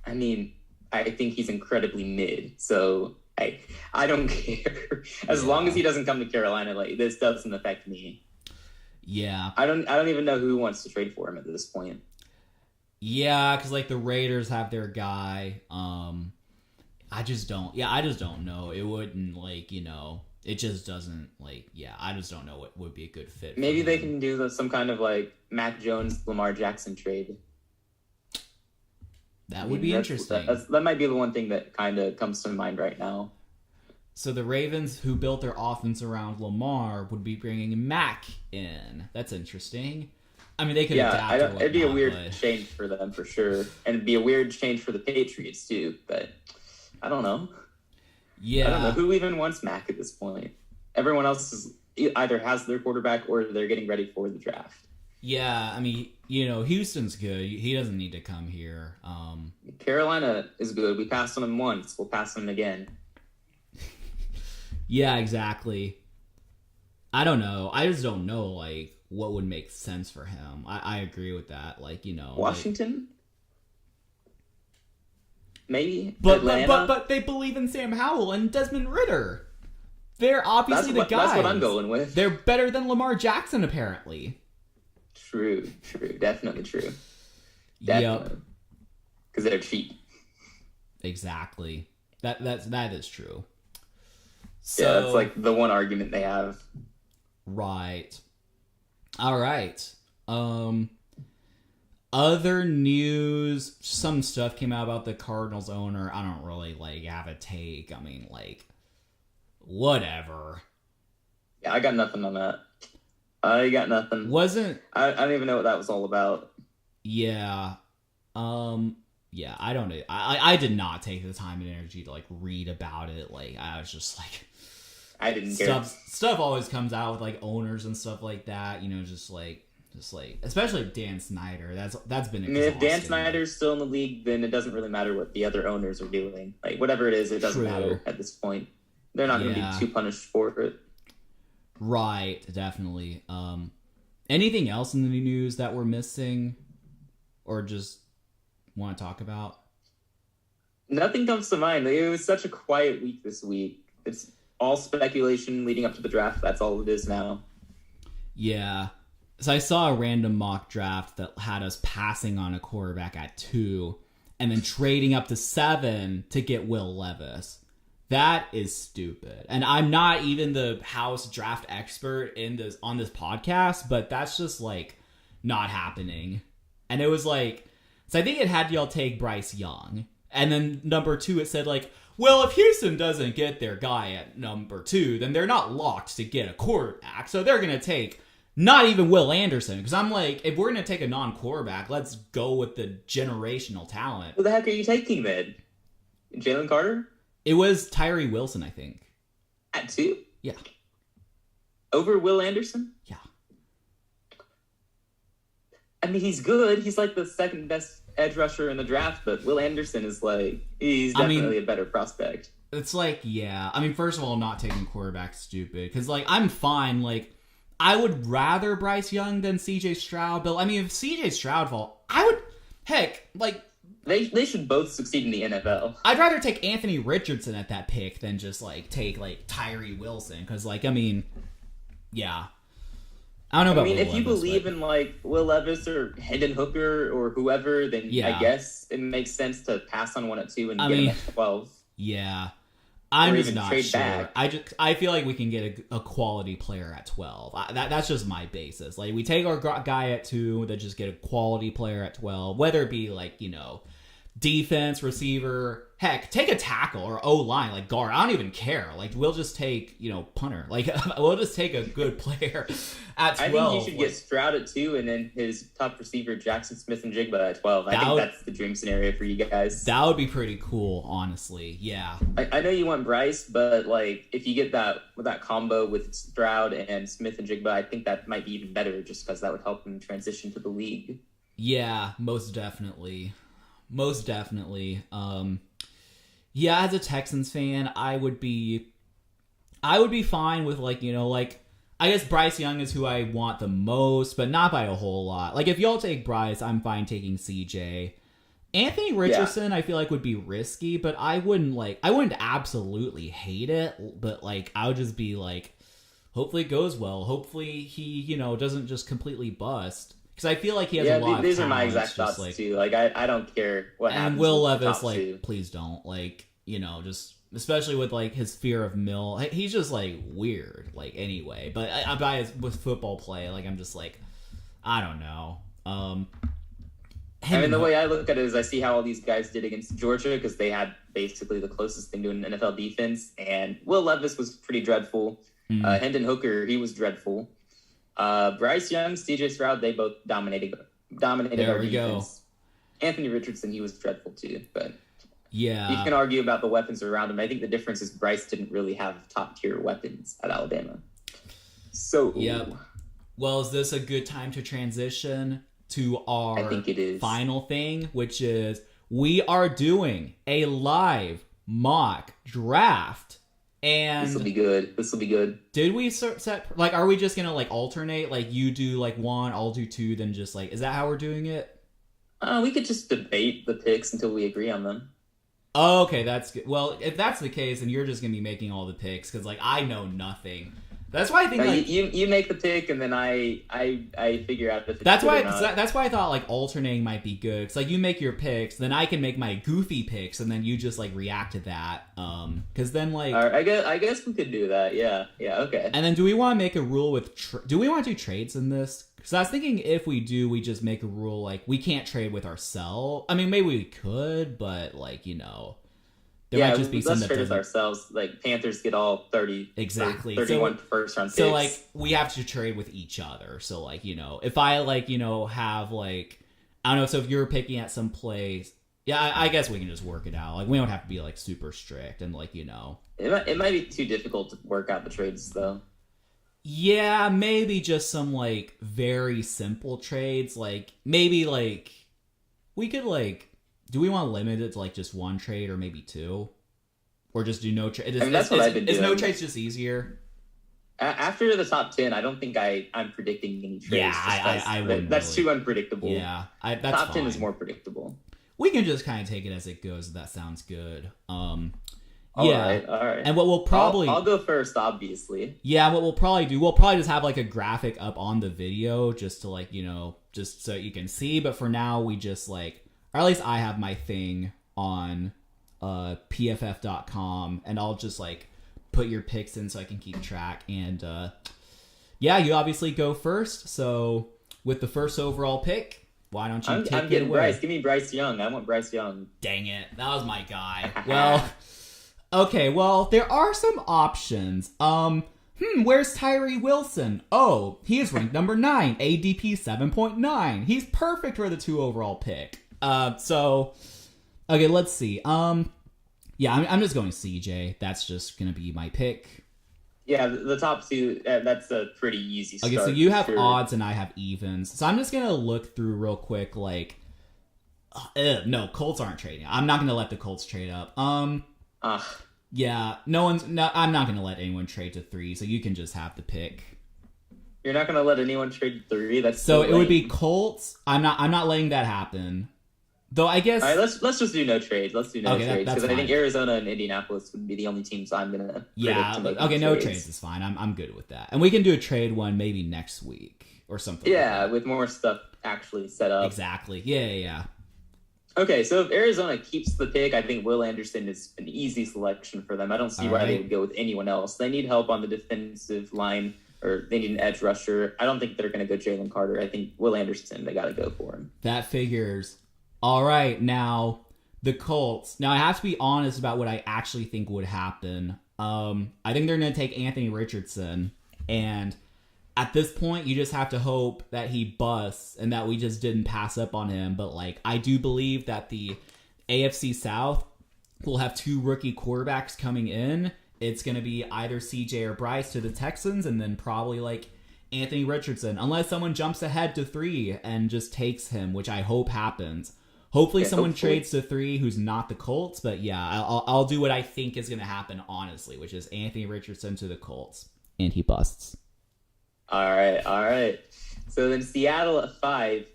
I mean, I think he's incredibly mid, so I don't care. As long as he doesn't come to Carolina, like this doesn't affect me. Yeah. I don't even know who wants to trade for him at this point. Yeah, because like the Raiders have their guy. I just don't know. It wouldn't like, you know, it just doesn't like, yeah, I just don't know what would be a good fit. Maybe they can do some kind of like Mac Jones, Lamar Jackson trade. That would be interesting. That might be the one thing that kind of comes to mind right now. So the Ravens, who built their offense around Lamar, would be bringing Mac in. That's interesting. I mean, they could adapt. It'd be a weird change for them for sure, and it'd be a weird change for the Patriots too. But I don't know. Yeah, I don't know who even wants Mac at this point. Everyone else either has their quarterback or they're getting ready for the draft. Yeah, I mean, you know, Houston's good. He doesn't need to come here. Carolina is good. We passed on him once. We'll pass on him again. Yeah, exactly. I don't know. I just don't know, like, what would make sense for him. I agree with that. Like, you know. Washington? maybe. But Atlanta. but they believe in Sam Howell and Desmond Ritter. They're obviously the guys. That's what I'm going with. They're better than Lamar Jackson, apparently. True. Definitely true. Definitely. Because they're cheap. Exactly. That is true. So, yeah, that's like the one argument they have. Right. All right. Other news, some stuff came out about the Cardinals owner. I don't really have a take. I mean, whatever. Yeah, I got nothing on that. I got nothing. I don't even know what that was all about. Yeah. Yeah, I don't know. I did not take the time and energy to read about it. I was just I didn't care. Stuff always comes out with owners and stuff like that. Just especially Dan Snyder. That's been exhausting. If Dan Snyder's still in the league, then it doesn't really matter what the other owners are doing. Whatever it is, it doesn't matter at this point. They're not going to be too punished for it. Right, definitely. Anything else in the news that we're missing, or just want to talk about? Nothing comes to mind. It was such a quiet week this week. It's all speculation leading up to the draft. That's all it is now. Yeah. So I saw a random mock draft that had us passing on a quarterback at 2 and then trading up to 7 to get Will Levis. That is stupid. And I'm not even the house draft expert on this podcast, but that's just not happening. And it was so I think it had y'all take Bryce Young. And then number 2, it said well, if Houston doesn't get their guy at number 2, then they're not locked to get a quarterback. So they're going to take not even Will Anderson. Because I'm if we're going to take a non-quarterback, let's go with the generational talent. Who the heck are you taking then? Jalen Carter? It was Tyree Wilson, I think. At 2? Yeah. Over Will Anderson? Yeah. I mean, he's good. He's the second best edge rusher in the draft, but Will Anderson is he's definitely a better prospect. It's yeah. I mean, first of all, not taking quarterback stupid. Because I'm fine. I would rather Bryce Young than CJ Stroud. But I mean, if CJ Stroud fall, I would, They should both succeed in the NFL. I'd rather take Anthony Richardson at that pick than just take Tyree Wilson. Because I mean, yeah. I don't know about Will if you Levis, believe in Will Levis or Hendon Hooker or whoever, then I guess it makes sense to pass on one at 2 and get him at 12. Yeah. I'm just not sure. Back. I feel like we can get a quality player at 12. That's just my basis. We take our guy at 2, then just get a quality player at 12, whether it be defense, receiver, heck, take a tackle or O-line, guard. I don't even care. We'll just take, punter. We'll just take a good player at 12. I think you should get Stroud at 2 and then his top receiver, Jackson Smith-Njigba at 12. I think that's the dream scenario for you guys. That would be pretty cool, honestly. Yeah. I know you want Bryce, but if you get that combo with Stroud and Smith-Njigba, I think that might be even better just because that would help him transition to the league. Yeah, most definitely. Most definitely. Yeah, as a Texans fan, I would be fine with I guess Bryce Young is who I want the most, but not by a whole lot. If y'all take Bryce, I'm fine taking CJ. Anthony Richardson, I feel would be risky, but I wouldn't absolutely hate it, but I would just be hopefully it goes well. Hopefully he, doesn't just completely bust. Because I feel he has a lot of talent. These are my exact thoughts, too. I don't care what happens. And Will Levis, please don't. Just... Especially with, his fear of Mill. He's just, weird, anyway. But with football play, I'm just, I don't know. The way I look at it is I see how all these guys did against Georgia because they had basically the closest thing to an NFL defense. And Will Levis was pretty dreadful. Hendon Hooker, he was dreadful. Bryce Young, CJ Stroud, they both dominated our defense. Anthony Richardson, he was dreadful too, but yeah, you can argue about the weapons around him. I think the difference is Bryce didn't really have top tier weapons at Alabama. So yep. Well, is this a good time to transition to our I think it is. Final thing, which is we are doing a live mock draft. And this will be good. Did we set are we just gonna alternate? You do 1, I'll do 2, then just is that how we're doing it? We could just debate the picks until we agree on them. Oh, okay, that's good. Well, if that's the case, then you're just gonna be making all the picks because like I know nothing. That's why I think like you make the pick and then I figure out if it's that's good why or not. that's why I thought like alternating might be good. Cause like you make your picks, then I can make my goofy picks, and then you just like react to that. Cause then like All right, I guess we could do that. Yeah, okay. And then do we want to make a rule with do we want to do trades in this? Because I was thinking if we do, we just make a rule like we can't trade with ourselves. I mean, maybe we could, but like there might just be some let's that trade with doesn't. ourselves. Like Panthers get all 30, Exactly. 31 first round picks. So like we have to trade with each other. So like if I like have like I don't know. So if you're picking at some place, yeah, I guess we can just work it out. Like we don't have to be like super strict and like It might be too difficult to work out the trades though. Yeah, maybe just some like very simple trades. Like maybe like we could like. Do we want to limit it to like just one trade or maybe two, or just do no trade? That's what I've been doing. Is no trades just easier? After the top 10, I don't think I'm predicting any trades. Yeah, I wouldn't. That's too unpredictable. Yeah, that's top 10 fine. is more predictable. We can just kind of take it as it goes. That sounds good. All Yeah. right. And what we'll probably I'll go first, obviously. Yeah, what we'll probably do, we'll probably just have like a graphic up on the video just to like just so you can see. But for now, we just like. Or at least I have my thing on pff.com, and I'll just like put your picks in so I can keep track. And yeah, you obviously go first. So with the first overall pick, why don't you take I'm it getting away? Bryce. Give me Bryce Young. I want Bryce Young. Dang it, that was my guy. Well, okay. Well, there are some options. Where's Tyree Wilson? Oh, he is ranked number 9, ADP 7.9. He's perfect for the 2 overall pick. So, okay, let's see. Yeah, I'm just going CJ. That's just gonna be my pick. Yeah, the top 2, that's a pretty easy start. Okay, so you have odds and I have evens. So I'm just gonna look through real quick, like, no, Colts aren't trading. I'm not gonna let the Colts trade up. Yeah, I'm not gonna let anyone trade to 3, so you can just have the pick. You're not gonna let anyone trade 3? That's so lame. It would be Colts. I'm not letting that happen. Though I guess. All right, let's just do no trades. Let's do no trades because I think fine. Arizona and Indianapolis would be the only teams I'm gonna. No trades is fine. I'm good with that, and we can do a trade one maybe next week or something. Yeah, like that. with more stuff actually set up. Exactly. Yeah. Okay, so if Arizona keeps the pick, I think Will Anderson is an easy selection for them. I don't see why they would go with anyone else. They need help on the defensive line, or they need an edge rusher. I don't think they're going to go Jalen Carter. I think Will Anderson, they got to go for him. That figures. All right, now the Colts. Now I have to be honest about what I actually think would happen. I think they're going to take Anthony Richardson, and at this point, you just have to hope that he busts and that we just didn't pass up on him. But like, I do believe that the AFC South will have 2 rookie quarterbacks coming in. It's going to be either CJ or Bryce to the Texans, and then probably like Anthony Richardson, unless someone jumps ahead to 3 and just takes him, which I hope happens. Hopefully someone trades to 3 who's not the Colts, but yeah, I'll do what I think is going to happen, honestly, which is Anthony Richardson to the Colts. And he busts. All right. So then Seattle at 5.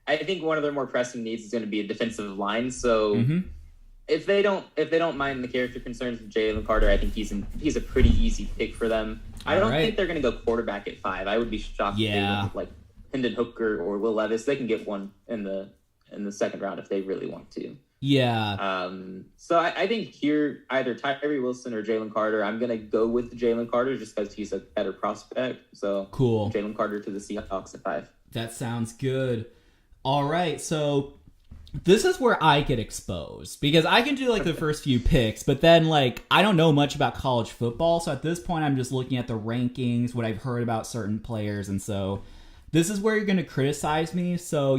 I think one of their more pressing needs is going to be a defensive line. So if they don't mind the character concerns of Jalen Carter, I think he's a pretty easy pick for them. I don't think they're going to go quarterback at 5. I would be shocked if they went with like Hendon Hooker or Will Levis. They can get one in the second round if they really want to. Yeah. So I think here either Tyree Wilson or Jalen Carter. I'm gonna go with Jalen Carter just because he's a better prospect. So cool. Jalen Carter to the Seahawks at 5. That sounds good. All right, so this is where I get exposed because I can do like the first few picks, but then like I don't know much about college football, so at this point I'm just looking at the rankings, what I've heard about certain players, and so this is where you're gonna criticize me. So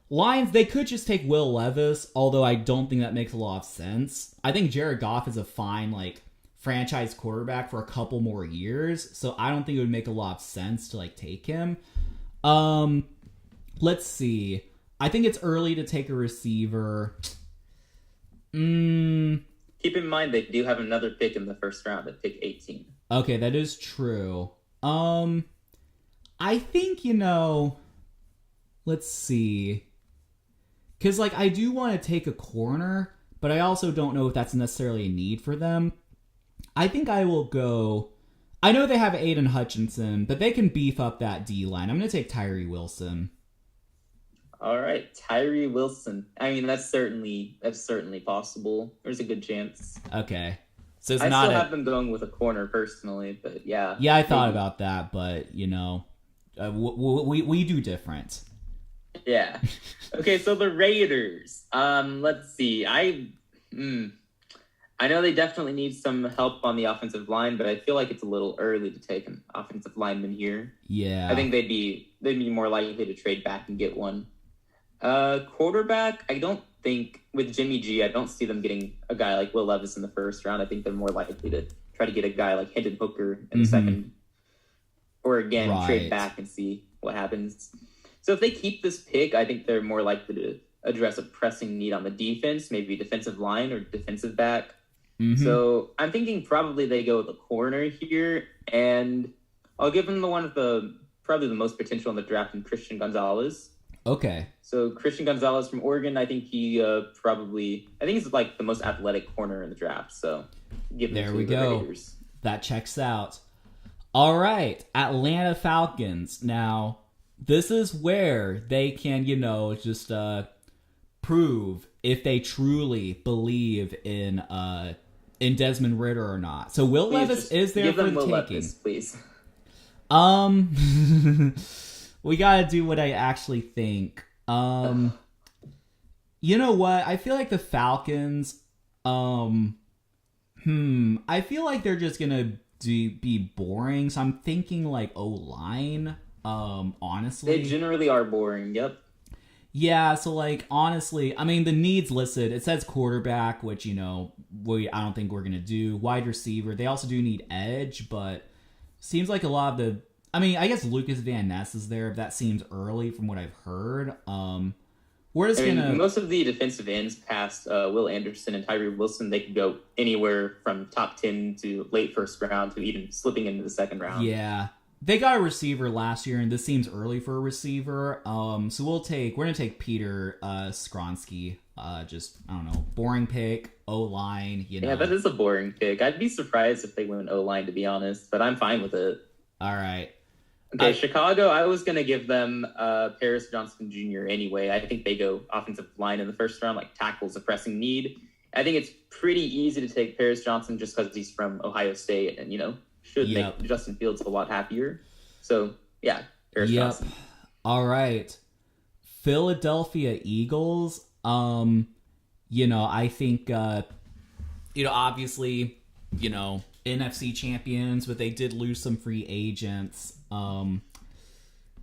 Lions, they could just take Will Levis, although I don't think that makes a lot of sense. I think Jared Goff is a fine, like, franchise quarterback for a couple more years, so I don't think it would make a lot of sense to, like, take him. Let's see. I think it's early to take a receiver. Keep in mind they do have another pick in the first round at pick 18. Okay, that is true. I think, let's see. Because, like, I do want to take a corner, but I also don't know if that's necessarily a need for them. I think I will go... I know they have Aiden Hutchinson, but they can beef up that D-line. I'm going to take Tyree Wilson. All right, Tyree Wilson. I mean, that's certainly possible. There's a good chance. Okay. So it's I not still have them going with a corner personally, but yeah. Yeah, I thought about that, but, you know, we do different. Yeah. Okay, so the Raiders. Let's see. I know they definitely need some help on the offensive line, but I feel like it's a little early to take an offensive lineman here. Yeah. I think they'd be more likely to trade back and get one. Quarterback, I don't think with Jimmy G, I don't see them getting a guy like Will Levis in the first round. I think they're more likely to try to get a guy like Hendon Hooker in the second, or again trade back and see what happens. So if they keep this pick, I think they're more likely to address a pressing need on the defense, maybe defensive line or defensive back. So I'm thinking probably they go with a corner here, and I'll give them the one with probably the most potential in the draft, in Christian Gonzalez. Okay. So Christian Gonzalez from Oregon, I think he's like the most athletic corner in the draft. So give him there we go. Raiders. That checks out. All right, Atlanta Falcons. Now, this is where they can, just prove if they truly believe in Desmond Ridder or not. So Will Levis is there for the taking. Levis, please. We gotta do what I actually think. You know what? I feel like the Falcons, I feel like they're just gonna be boring. So I'm thinking like O-line, honestly. They generally are boring, yep. Yeah, so like, honestly, I mean, the needs listed, it says quarterback, which, I don't think we're gonna do. Wide receiver, they also do need edge, but seems like a lot of the... I mean, I guess Lucas Van Ness is there, but that seems early from what I've heard. We're just gonna... Most of the defensive ends past Will Anderson and Tyree Wilson, they could go anywhere from top 10 to late first round to even slipping into the second round. Yeah. They got a receiver last year, and this seems early for a receiver. So we're gonna take Peter Skronsky. I don't know, boring pick, O-line, Yeah, that is a boring pick. I'd be surprised if they went O-line, to be honest, but I'm fine with it. All right. Okay, Chicago, I was going to give them Paris Johnson Jr. anyway. I think they go offensive line in the first round, like tackles a pressing need. I think it's pretty easy to take Paris Johnson just because he's from Ohio State and, should make Justin Fields a lot happier. So, yeah, Paris Johnson. All right. Philadelphia Eagles, I think, obviously, NFC champions, but they did lose some free agents.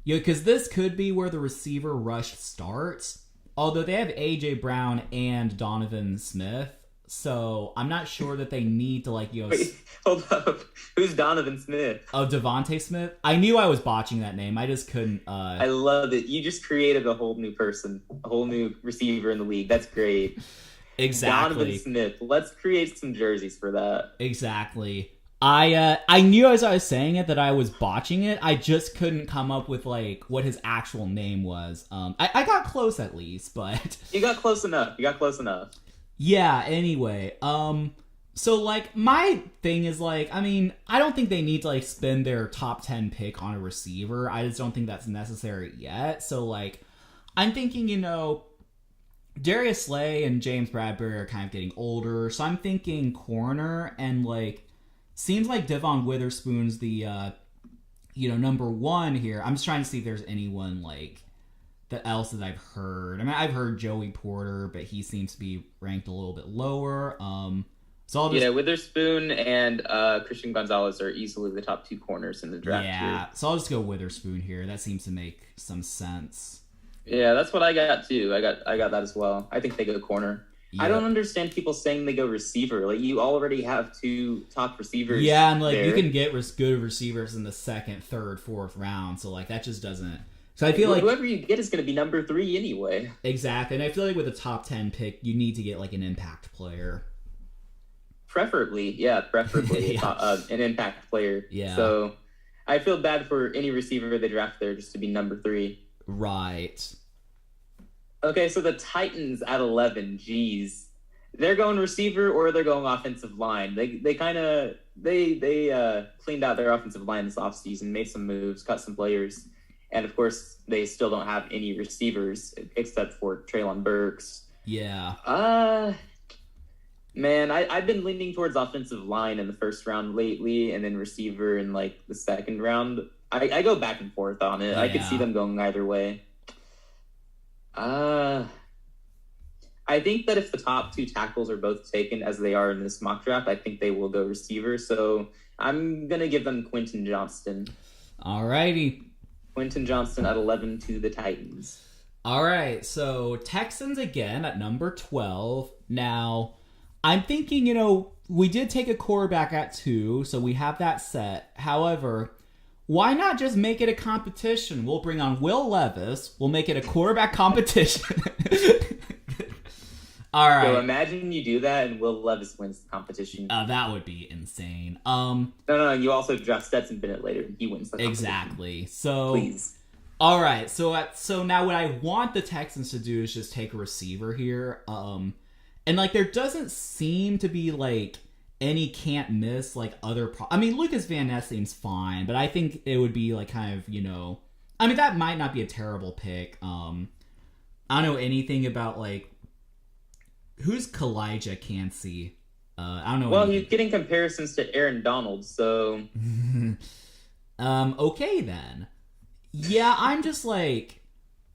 Because this could be where the receiver rush starts. Although they have AJ Brown and Donovan Smith, so I'm not sure that they need to Wait, hold up. Who's Donovan Smith? Oh, Devontae Smith. I knew I was botching that name. I just couldn't. I love it. You just created a whole new person, a whole new receiver in the league. That's great. Exactly. Donovan Smith. Let's create some jerseys for that. Exactly. I knew as I was saying it that I was botching it. I just couldn't come up with like what his actual name was. I got close at least, but you got close enough. Yeah. Anyway, so like my thing is like, I mean, I don't think they need to like spend their top 10 pick on a receiver. I just don't think that's necessary yet. So like, I'm thinking, Darius Slay and James Bradbury are kind of getting older, so I'm thinking corner, and like seems like Devon Witherspoon's the number one here. I'm just trying to see if there's anyone like that else that I've heard. I mean, I've heard Joey Porter, but he seems to be ranked a little bit lower. So I'll just... Witherspoon and Christian Gonzalez are easily the top two corners in the draft. Yeah, so I'll just go Witherspoon here. That seems to make some sense. Yeah, that's what I got too. I got that as well. I think they go corner. Yep. I don't understand people saying they go receiver. Like, you already have two top receivers. Yeah, and like there. You can get good receivers in the second, third, fourth round. So like that just doesn't. So I feel like whoever you get is going to be number 3 anyway. Exactly, and I feel like with a top 10 pick, you need to get like an impact player. Preferably, yeah. An impact player. Yeah. So I feel bad for any receiver they draft there just to be number 3. Right. Okay, so the Titans at 11, geez. they're going receiver or they're going offensive line. They kind of cleaned out their offensive line this offseason, made some moves, cut some players, and of course they still don't have any receivers except for Treylon Burks. Yeah. Man, I've been leaning towards offensive line in the first round lately, and then receiver in like the second round. I go back and forth on it. Yeah. I could see them going either way. I think that if the top 2 tackles are both taken as they are in this mock draft, I think they will go receiver. So I'm going to give them Quentin Johnston. Alrighty. Quentin Johnston at 11 to the Titans. All right. So Texans again at number 12. Now, I'm thinking, we did take a quarterback at 2, so we have that set. However, why not just make it a competition? We'll bring on Will Levis. We'll make it a quarterback competition. All right. So imagine you do that and Will Levis wins the competition. That would be insane. No, you also draft Stetson Bennett later and he wins the competition. Exactly. So, please. All right. So now what I want the Texans to do is just take a receiver here. And like there doesn't seem to be like any can't miss like other. I mean, Lucas Van Ness seems fine, but I think it would be like kind of I mean that might not be a terrible pick. I don't know anything about like. Who's Kalijah Cansey? I don't know. Well, he's getting comparisons to Aaron Donald, so... Okay, then. Yeah, I'm just like,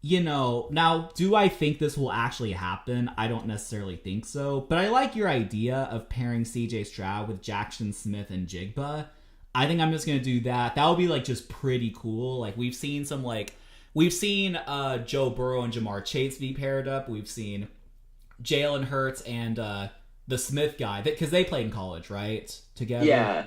now, do I think this will actually happen? I don't necessarily think so, but I like your idea of pairing CJ Stroud with Jackson Smith and Jigba. I think I'm just going to do that. That would be, like, just pretty cool. Like, we've seen Joe Burrow and Jamar Chase be paired up. We've seen Jalen Hurts and the Smith guy, because they played in college, right? Together. Yeah.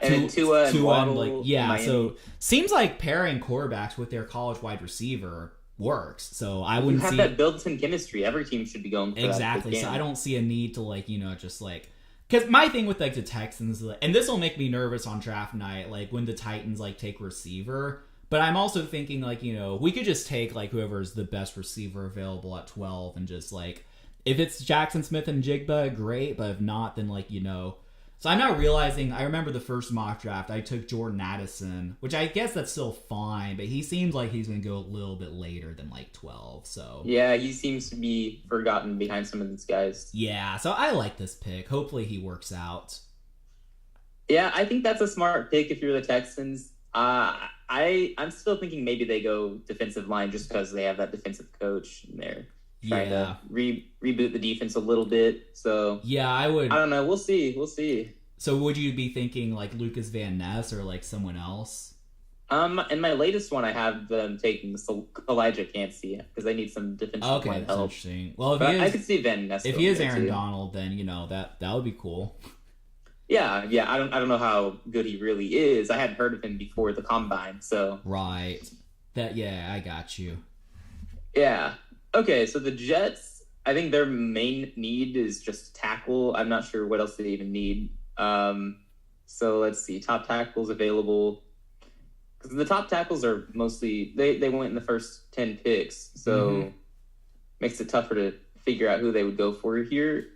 And Tua and Waddle, Miami. So seems like pairing quarterbacks with their college wide receiver works. So I wouldn't see that built-in chemistry. Every team should be going for exactly. So I don't see a need to just like. Because my thing with like the Texans, and this will make me nervous on draft night, like when the Titans like take receiver. But I'm also thinking, like, we could just take, like, whoever's the best receiver available at 12 and just, like, if it's Jackson Smith and Jigba, great. But if not, then, like, So I'm not realizing, I remember the first mock draft, I took Jordan Addison, which I guess that's still fine. But he seems like he's going to go a little bit later than, like, 12, so. Yeah, he seems to be forgotten behind some of these guys. Yeah, so I like this pick. Hopefully he works out. Yeah, I think that's a smart pick if you're the Texans. I'm still thinking maybe they go defensive line just because they have that defensive coach and they're trying to reboot the defense a little bit. So yeah, I don't know. We'll see. So would you be thinking like Lucas Van Ness or like someone else? In my latest one, I have them taking Kalijah Cansey because they need some defensive line help. That's interesting. Well, I could see Van Ness. If he is Aaron Donald, then that would be cool. Yeah. I don't know how good he really is. I hadn't heard of him before the combine, so right. I got you. Yeah. Okay, so the Jets, I think their main need is just tackle. I'm not sure what else they even need. So let's see, top tackles available. Because the top tackles are mostly they went in the first 10 picks, so makes it tougher to figure out who they would go for here.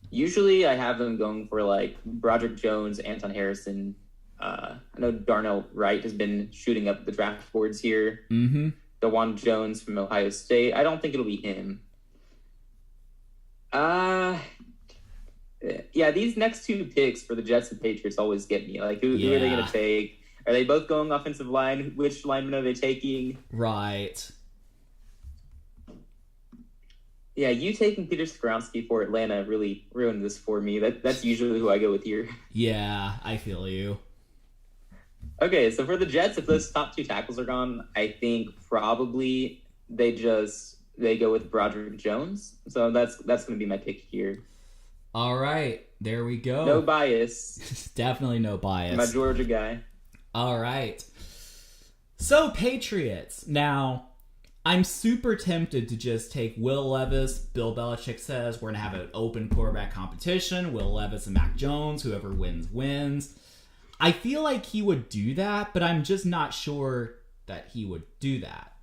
Usually I have them going for like Broderick Jones, Anton Harrison. I know Darnell Wright has been shooting up the draft boards here. DeJuan Jones from Ohio State. I don't think it'll be him. Yeah, these next two picks for the Jets and Patriots always get me. Like, who are they going to take? Are they both going offensive line? Which lineman are they taking? Right. Yeah, you taking Peter Skoronski for Atlanta really ruined this for me. That's usually who I go with here. Yeah, I feel you. Okay, so for the Jets, if those top two tackles are gone, I think probably they go with Broderick Jones. So that's going to be my pick here. All right, there we go. No bias. Definitely no bias. My Georgia guy. All right. So Patriots. Now, I'm super tempted to just take Will Levis. Bill Belichick says we're going to have an open quarterback competition. Will Levis and Mac Jones. Whoever wins, wins. I feel like he would do that, but I'm just not sure that he would do that.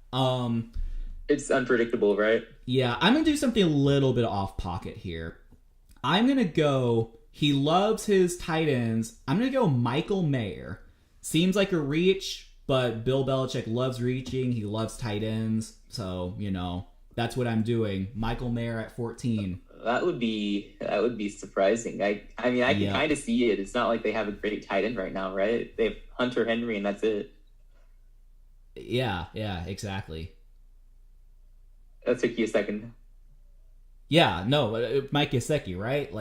It's unpredictable, right? Yeah, I'm going to do something a little bit off pocket here. I'm going to go, he loves his tight ends. I'm going to go Michael Mayer. Seems like a reach, but Bill Belichick loves reaching. He loves tight ends. So, that's what I'm doing. Michael Mayer at 14. That would be surprising. I can kind of see it. It's not like they have a great tight end right now, right? They have Hunter Henry, and that's it. Yeah, exactly. That took you a second. Yeah, no, Mike Gesicki, right?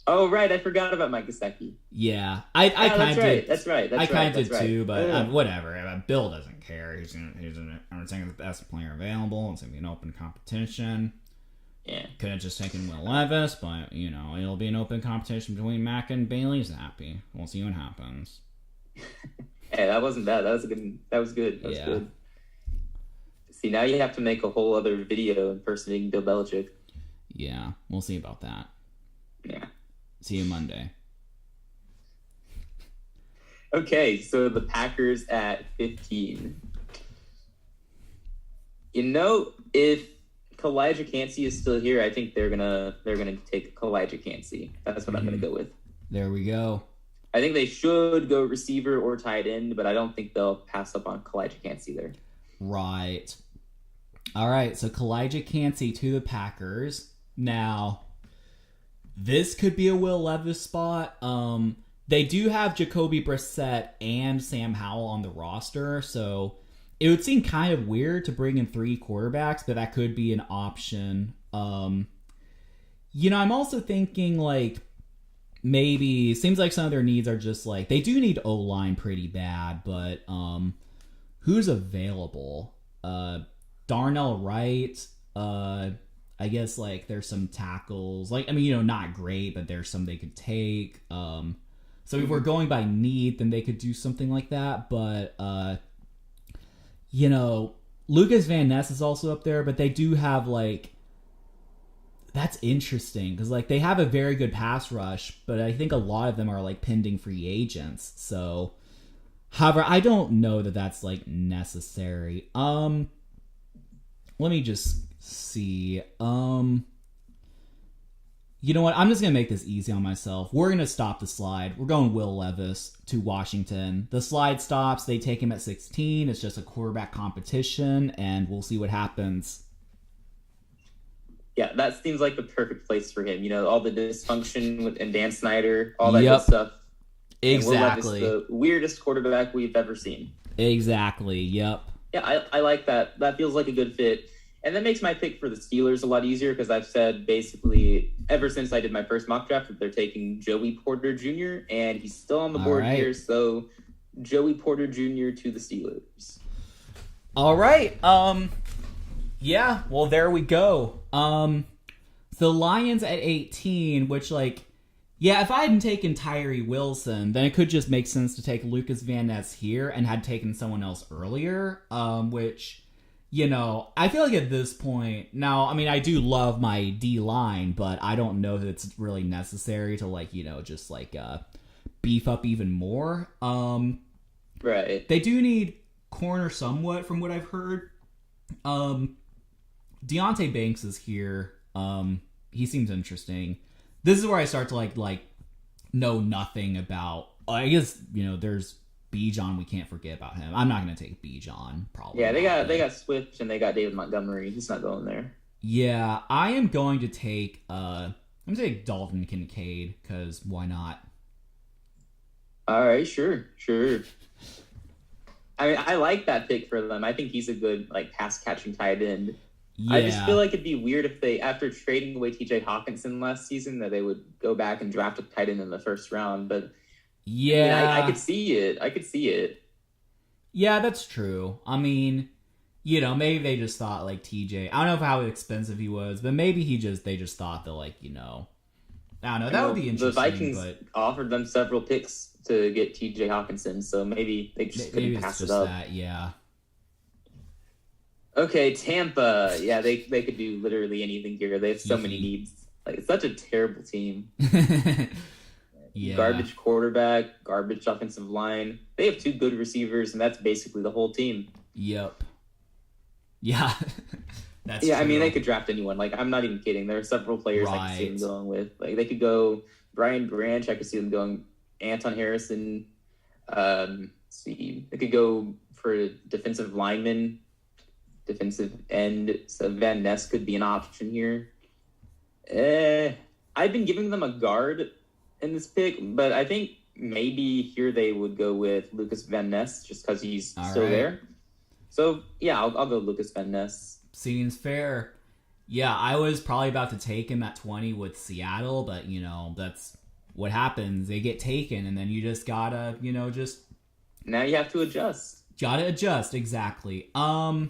Oh, right, I forgot about Mike Gesicki. Yeah, I kind of did. That's right. I kind of did too, but whatever. Bill doesn't care. He's saying the best player available. It's gonna be an open competition. Yeah. Could have just taken Will Levis, but it'll be an open competition between Mack and Bailey Zappi. We'll see what happens. Hey, that wasn't bad. That was good. That was good. See, now you have to make a whole other video impersonating Bill Belichick. Yeah, we'll see about that. Yeah. See you Monday. Okay, so the Packers at 15. If Kalijah Cansey is still here, I think they're gonna take Kalijah Cansey. That's what I'm gonna go with. There we go. I think they should go receiver or tight end, but I don't think they'll pass up on Kalijah Cansey there. Right. All right, so Kalijah Cansey to the Packers. Now, this could be a Will Levis spot. They do have Jacoby Brissett and Sam Howell on the roster, so it would seem kind of weird to bring in 3 quarterbacks, but that could be an option. I'm also thinking, maybe, seems like some of their needs are just, they do need O-line pretty bad, but who's available? Darnell Wright, I guess, there's some tackles. Not great, but there's some they could take. So if we're going by need, then they could do something like that. But, Lucas Van Ness is also up there, but they do have, that's interesting, because, they have a very good pass rush, but I think a lot of them are, pending free agents. So, however, I don't know that that's, necessary. Let me just see. You know what? I'm just going to make this easy on myself. We're going to stop the slide. We're going Will Levis to Washington. The slide stops. They take him at 16. It's just a quarterback competition, and we'll see what happens. Yeah, that seems like the perfect place for him. All the dysfunction and Dan Snyder, all that good stuff. Exactly. Will Levis, the weirdest quarterback we've ever seen. Exactly. Yep. Yeah, I like that. That feels like a good fit. And that makes my pick for the Steelers a lot easier, because I've said basically ever since I did my first mock draft that they're taking Joey Porter Jr., and he's still on the board here. So Joey Porter Jr. to the Steelers. All right. Yeah, well, there we go. The Lions at 18, which, if I hadn't taken Tyree Wilson, then it could just make sense to take Lucas Van Ness here and had taken someone else earlier, which... I feel like at this point, now, I do love my D-line, but I don't know that it's really necessary to, just, beef up even more. Right. They do need corner somewhat, from what I've heard. Deontay Banks is here. He seems interesting. This is where I start to, know nothing about... I guess, there's... Bijan, we can't forget about him. I'm not going to take Bijan, probably. Yeah, they got Swift and they got David Montgomery. He's not going there. Yeah, I am going to take I'm going to take Dalton Kincaid, because why not? All right, sure. I like that pick for them. I think he's a good pass catching tight end. Yeah. I just feel like it'd be weird if they, after trading away TJ Hawkinson last season, that they would go back and draft a tight end in the first round, but yeah, I could see it. Yeah, that's true. Maybe they just thought TJ. I don't know how expensive he was, but maybe they just thought that I don't know. That would be interesting. The Vikings offered them several picks to get TJ Hawkinson, so maybe they just couldn't pass it up. That, yeah. Okay, Tampa. Yeah, they could do literally anything here. They have so many needs. It's such a terrible team. Yeah. Garbage quarterback, garbage offensive line. They have 2 good receivers, and that's basically the whole team. Yep. Yeah. That's yeah. true. I mean, they could draft anyone. Like, I'm not even kidding. There are several players I could see them going with. Like, they could go Brian Branch. I could see them going Anton Harrison. See, they could go for a defensive lineman, defensive end. So Van Ness could be an option here. I've been giving them a guard in this pick, but I think maybe here they would go with Lucas Van Ness just because he's still there. So yeah, I'll go Lucas Van Ness. Seems fair. Yeah, I was probably about to take him at 20 with Seattle, but that's what happens. They get taken, and then you just gotta, just now you have to adjust. Gotta adjust, exactly. Well,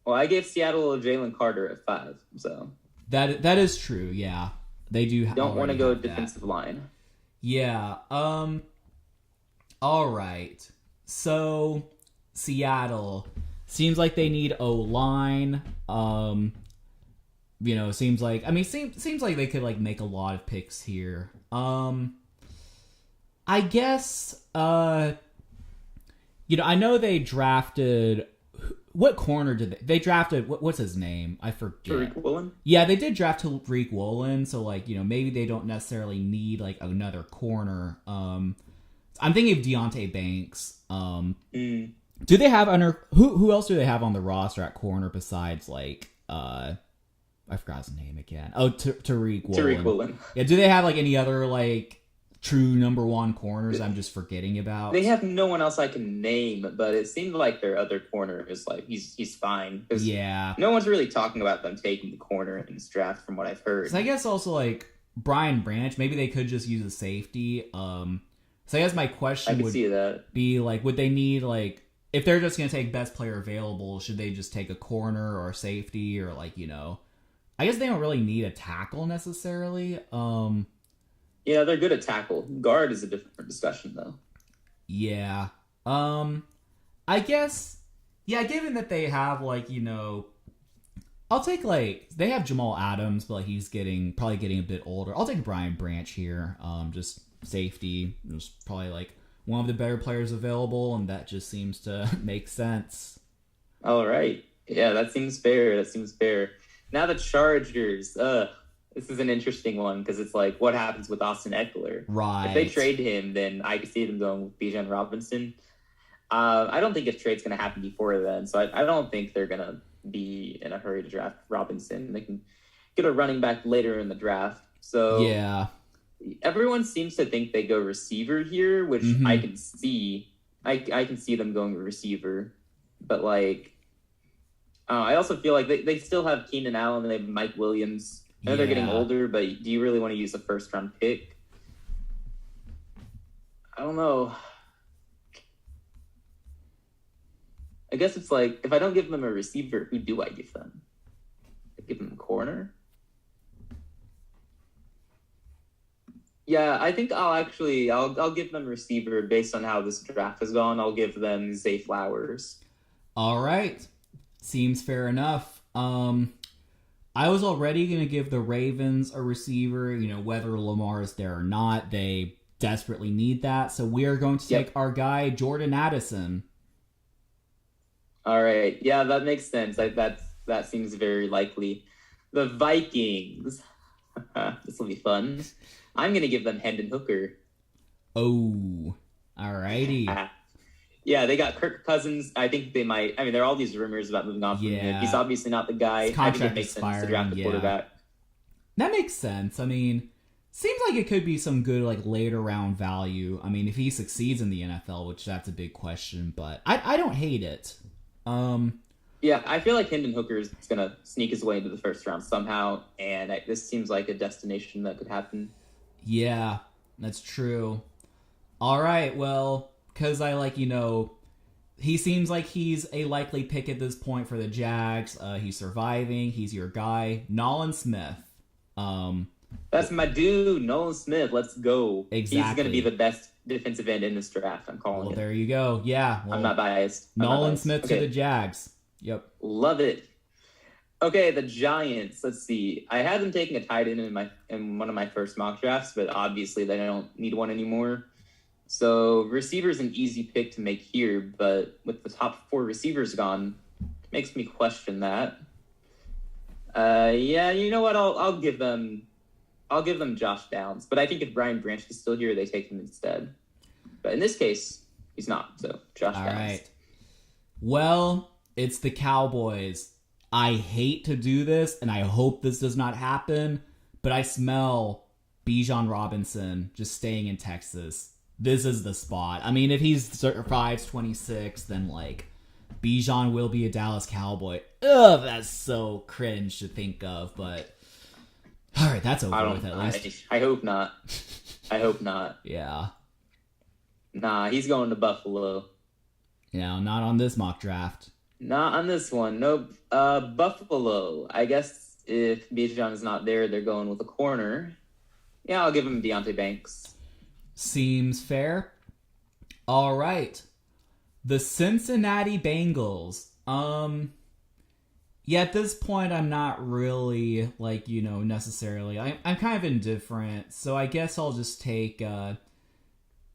I gave Seattle a Jalen Carter at 5, so that is true. Yeah, they do. Don't want to go defensive line. Yeah. All right. So Seattle seems like they need O-line. Seems like seems like they could like make a lot of picks here. I guess I know they drafted what corner did they drafted what's his name? I forget. Tariq Woolen? Yeah, they did draft Tariq Woolen, so like, maybe they don't necessarily need like another corner. I'm thinking of Deontay Banks. Do they have who else do they have on the roster at corner besides like I forgot his name again. Oh, Tariq Woolen. Tariq Woolen. Yeah, do they have like any other like true number one corners I'm just forgetting about? They have no one else I can name, but it seemed like their other corner is like he's fine. Yeah. No one's really talking about them taking the corner in this draft from what I've heard. So I guess also like Brian Branch, maybe they could just use a safety. So I guess my question would be like, would they need like, if they're just going to take best player available, should they just take a corner or a safety or like, I guess they don't really need a tackle necessarily. Yeah, they're good at tackle. Guard is a different discussion, though. Yeah. I guess, yeah, given that they have, like, I'll take, like, they have Jamal Adams, but like, he's probably getting a bit older. I'll take Brian Branch here. Just safety. Just probably, like, one of the better players available, and that just seems to make sense. All right. Yeah, that seems fair. Now the Chargers. This is an interesting one because it's like, what happens with Austin Eckler? Right. If they trade him, then I could see them going with Bijan Robinson. I don't think a trade's going to happen before then, so I don't think they're going to be in a hurry to draft Robinson. They can get a running back later in the draft. So yeah, everyone seems to think they go receiver here, which I can see. I can see them going receiver, but like, I also feel like they still have Keenan Allen and they have Mike Williams. I know they're getting older, but do you really want to use a first-round pick? I don't know. I guess it's like, if I don't give them a receiver, who do I give them? I give them a corner? Yeah, I think I'll give them a receiver based on how this draft has gone. I'll give them Zay Flowers. All right. Seems fair enough. I was already going to give the Ravens a receiver, whether Lamar is there or not. They desperately need that. So we are going to take our guy, Jordan Addison. All right. Yeah, that makes sense. That seems very likely. The Vikings. This will be fun. I'm going to give them Hendon Hooker. Oh, all righty. Yeah, they got Kirk Cousins. I think they might. I mean, there are all these rumors about moving on from him. He's obviously not the guy. I think it makes sense to draft the quarterback. That makes sense. I mean, seems like it could be some good like later round value. I mean, if he succeeds in the NFL, which that's a big question, but I don't hate it. Yeah, I feel like Hendon Hooker is going to sneak his way into the first round somehow, and this seems like a destination that could happen. Yeah, that's true. All right, well, because I like, he seems like he's a likely pick at this point for the Jags. He's surviving. He's your guy, Nolan Smith. That's my dude, Nolan Smith. Let's go. Exactly. He's going to be the best defensive end in this draft. I'm calling it. Well, there you go. Yeah. Well, I'm not biased. Nolan Smith to the Jags. Yep. Love it. Okay, the Giants. Let's see. I had them taking a tight end in one of my first mock drafts, but obviously they don't need one anymore. So receiver's an easy pick to make here, but with the top 4 receivers gone, it makes me question that. Yeah, you know what? I'll give them Josh Downs, but I think if Brian Branch is still here, they take him instead. But in this case, he's not. So Josh All Downs. right. Well, it's the Cowboys. I hate to do this, and I hope this does not happen, but I smell Bijan Robinson just staying in Texas. This is the spot. I mean, if he survives 26, then like Bijan will be a Dallas Cowboy. Ugh, that's so cringe to think of, but all right, that's over with at least. I hope not. I hope not. Yeah. Nah, he's going to Buffalo. Yeah, not on this mock draft. Not on this one. Nope. Buffalo. I guess if Bijan is not there, they're going with a corner. Yeah, I'll give him Deontay Banks. Seems fair. All right. The Cincinnati Bengals. Yeah, at this point, I'm not really, necessarily. I'm kind of indifferent, so I guess I'll just take, I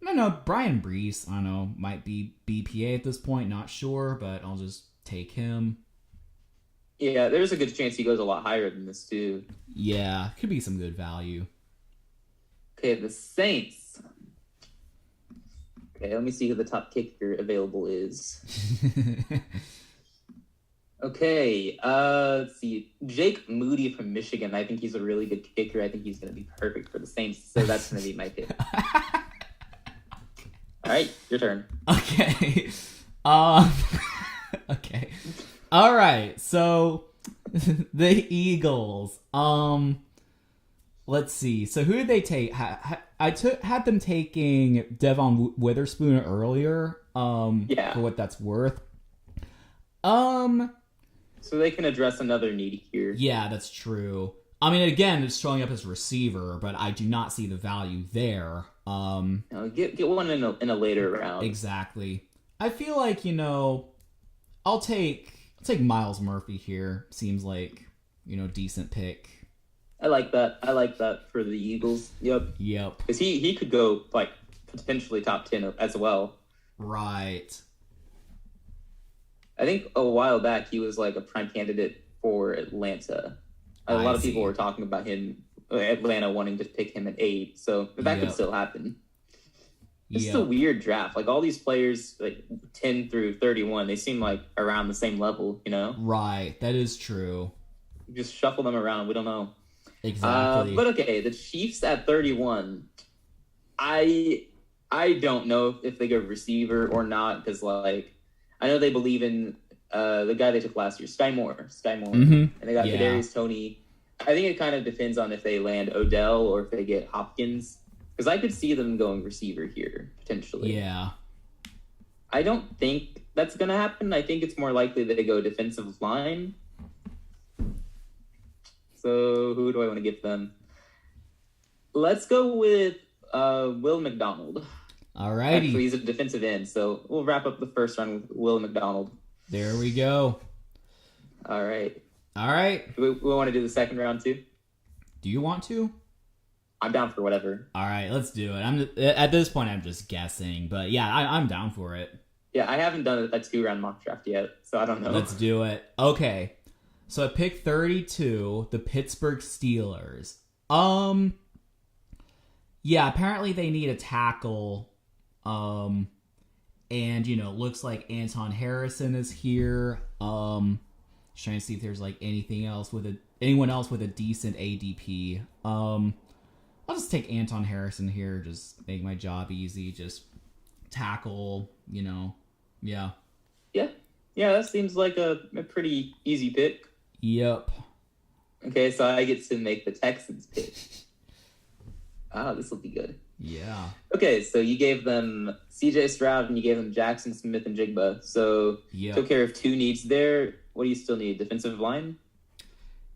don't know, Brian Brees, I don't know, might be BPA at this point, not sure, but I'll just take him. Yeah, there's a good chance he goes a lot higher than this, too. Yeah, could be some good value. Okay, the Saints. Okay, let me see who the top kicker available is. Okay, let's see. Jake Moody from Michigan. I think he's a really good kicker. I think he's going to be perfect for the Saints, so that's going to be my pick. All right, your turn. Okay. Okay. All right. So the Eagles. Let's see. So who did they take? I had them taking Devon Witherspoon earlier. Yeah. For what that's worth. So they can address another need here. Yeah, that's true. I mean, again, it's showing up as receiver, but I do not see the value there. Get one in a later round. Exactly. I feel like, I'll take Miles Murphy here. Seems like, decent pick. I like that for the Eagles. Yep. Because he could go potentially top 10 as well. Right. I think a while back he was a prime candidate for Atlanta. A lot of people were talking about him, Atlanta wanting to pick him at 8, so that could still happen. This is a weird draft. All these players, 10 through 31, they seem around the same level, Right, that is true. Just shuffle them around. We don't know. Exactly. But okay, the Chiefs at 31. I don't know if they go receiver or not because I know they believe in the guy they took last year, Sky Moore, Mm-hmm. And they got Kadarius Toney. I think it kind of depends on if they land Odell or if they get Hopkins, because I could see them going receiver here potentially. Yeah. I don't think that's gonna happen. I think it's more likely that they go defensive line. So who do I want to give them? Let's go with Will McDonald. Alrighty. Actually, he's a defensive end, so we'll wrap up the first round with Will McDonald. There we go. All right. Do We want to do the second round too? you want to? I'm down for whatever. All right, let's do it. At this point, I'm just guessing, but yeah, I'm down for it. Yeah, I haven't done a 2-round mock draft yet, so I don't know. Let's do it. Okay, so at pick 32, the Pittsburgh Steelers. Yeah, apparently they need a tackle. And looks like Anton Harrison is here. Just trying to see if there's anyone else with a decent ADP. I'll just take Anton Harrison here. Just make my job easy. Just tackle. Yeah. Yeah, that seems like a pretty easy pick. Yep. Okay, so I get to make the Texans pick. This will be good. Yeah. Okay, so you gave them CJ Stroud and you gave them Jackson Smith and Jigba. So took care of 2 needs there. What do you still need? Defensive line?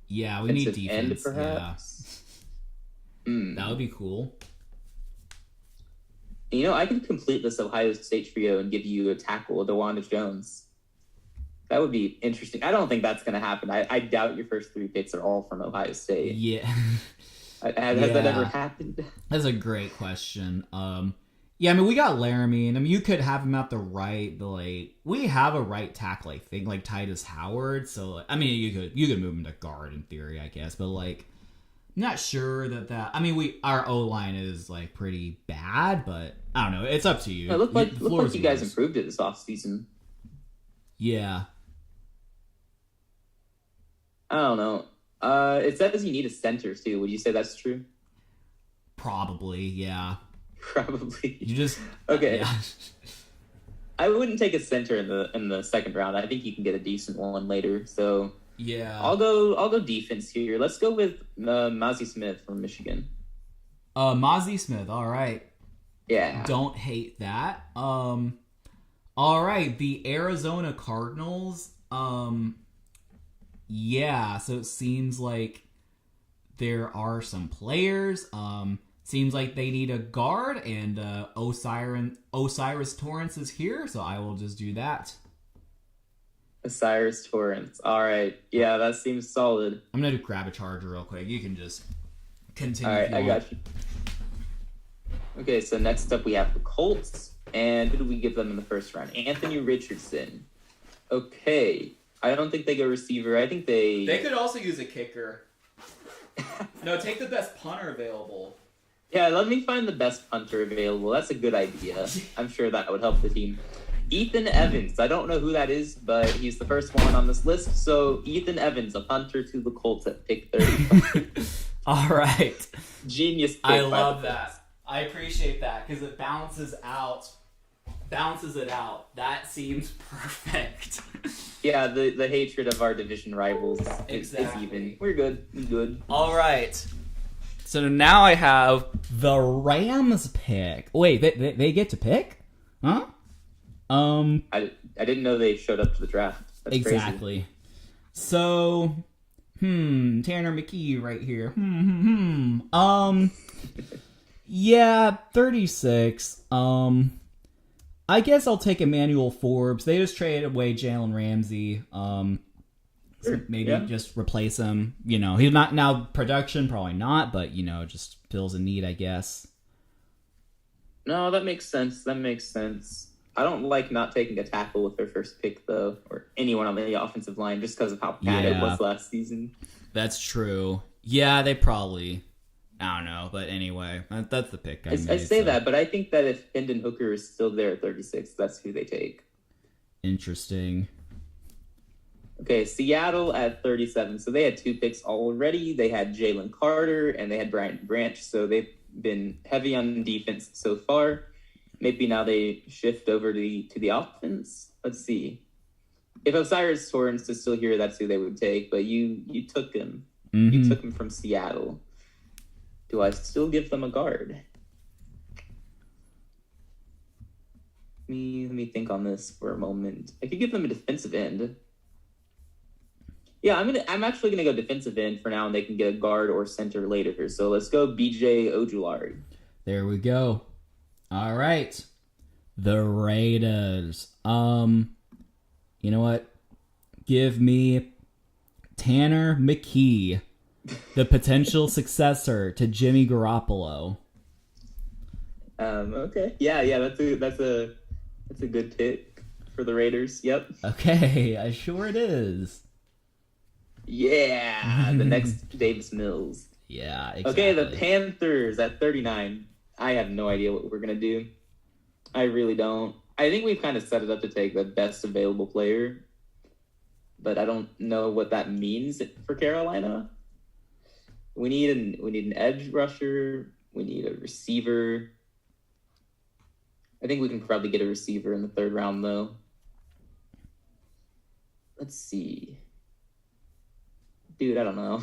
Yeah, we need defense. End, perhaps? Yeah. That would be cool. I could complete this Ohio State trio and give you a tackle, DeWanda Jones. That would be interesting. I don't think that's going to happen. I doubt your first 3 picks are all from Ohio State. Yeah. Has that ever happened? That's a great question. Yeah, I mean, we got Laramie, and I mean, you could have him at the right, but like we have a right tackle, I think, like Titus Howard. So, like, I mean, you could move him to guard in theory, I guess, but like, I'm not sure that. I mean, our O line is like pretty bad, but I don't know. It's up to you. It looked like you guys improved it this offseason. Yeah. I don't know. It says you need a center too. Would you say that's true? Probably, yeah. Probably. You just okay. Yeah. I wouldn't take a center in the second round. I think you can get a decent one later. So yeah, I'll go defense here. Let's go with Mozzie Smith from Michigan. Mozzie Smith. All right. Yeah. Don't hate that. All right, the Arizona Cardinals. Yeah. So it seems like there are some players. Seems like they need a guard, and Osiris Torrance is here, so I will just do that. Osiris Torrance. All right. Yeah, that seems solid. I'm going to grab a charger real quick. You can just continue. All right, I got you. Okay, so next up we have the Colts. And who do we give them in the first round? Anthony Richardson. Okay. I don't think they go receiver. I think they... They could also use a kicker. No, take the best punter available. Yeah, let me find the best punter available. That's a good idea. I'm sure that would help the team. Ethan Evans. I don't know who that is, but he's the first one on this list. So, Ethan Evans, a punter to the Colts at pick 30. All right. Genius pick. I love that. I appreciate that because it balances it out. That seems perfect. Yeah, the hatred of our division rivals is even. We're good. We're good. All right. So now I have the Rams pick. Wait, they get to pick? Huh? I didn't know they showed up to the draft. That's exactly. Crazy. So, Tanner McKee right here. Yeah, 36. I guess I'll take Emmanuel Forbes. They just traded away Jalen Ramsey. So maybe just replace him. You know, he's not now production, probably not, but you know, just fills a need, I guess. No, that makes sense. I don't like not taking a tackle with their first pick though, or anyone on the offensive line, just because of how bad it was last season. That's true. Yeah, they probably. I don't know, but anyway, that's the pick. I say that, but I think that if Hendon Hooker is still there at 36, that's who they take. Interesting. Okay, Seattle at 37. So they had 2 picks already. They had Jalen Carter and they had Bryant Branch. So they've been heavy on defense so far. Maybe now they shift over to the offense. Let's see. If Osiris Torrance is still here, that's who they would take. But you took him. Mm-hmm. You took him from Seattle. Do I still give them a guard? Let me think on this for a moment. I could give them a defensive end. Yeah, I'm actually gonna go defensive end for now, and they can get a guard or center later. So let's go BJ Ojulari. There we go. All right, the Raiders. You know what? Give me Tanner McKee, the potential successor to Jimmy Garoppolo. Okay. Yeah. That's a good pick for the Raiders. Yep. Okay, sure it is. Yeah, the next Davis Mills. Yeah, exactly. Okay, the Panthers at 39. I have no idea what we're going to do. I really don't. I think we've kind of set it up to take the best available player, but I don't know what that means for Carolina. We need an edge rusher. We need a receiver. I think we can probably get a receiver in the 3rd round, though. Let's see. Dude, I don't know.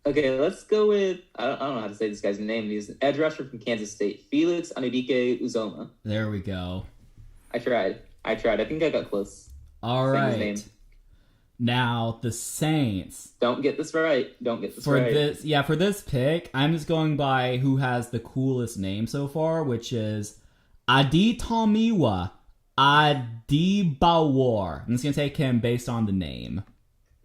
Okay, let's go with... I don't know how to say this guy's name. He's an edge rusher from Kansas State. Felix Anudike Uzoma. There we go. I tried. I think I got close. All right. Now, the Saints. Don't get this right. For this pick, I'm just going by who has the coolest name so far, which is Adetomiwa Adibawar. I'm just going to take him based on the name.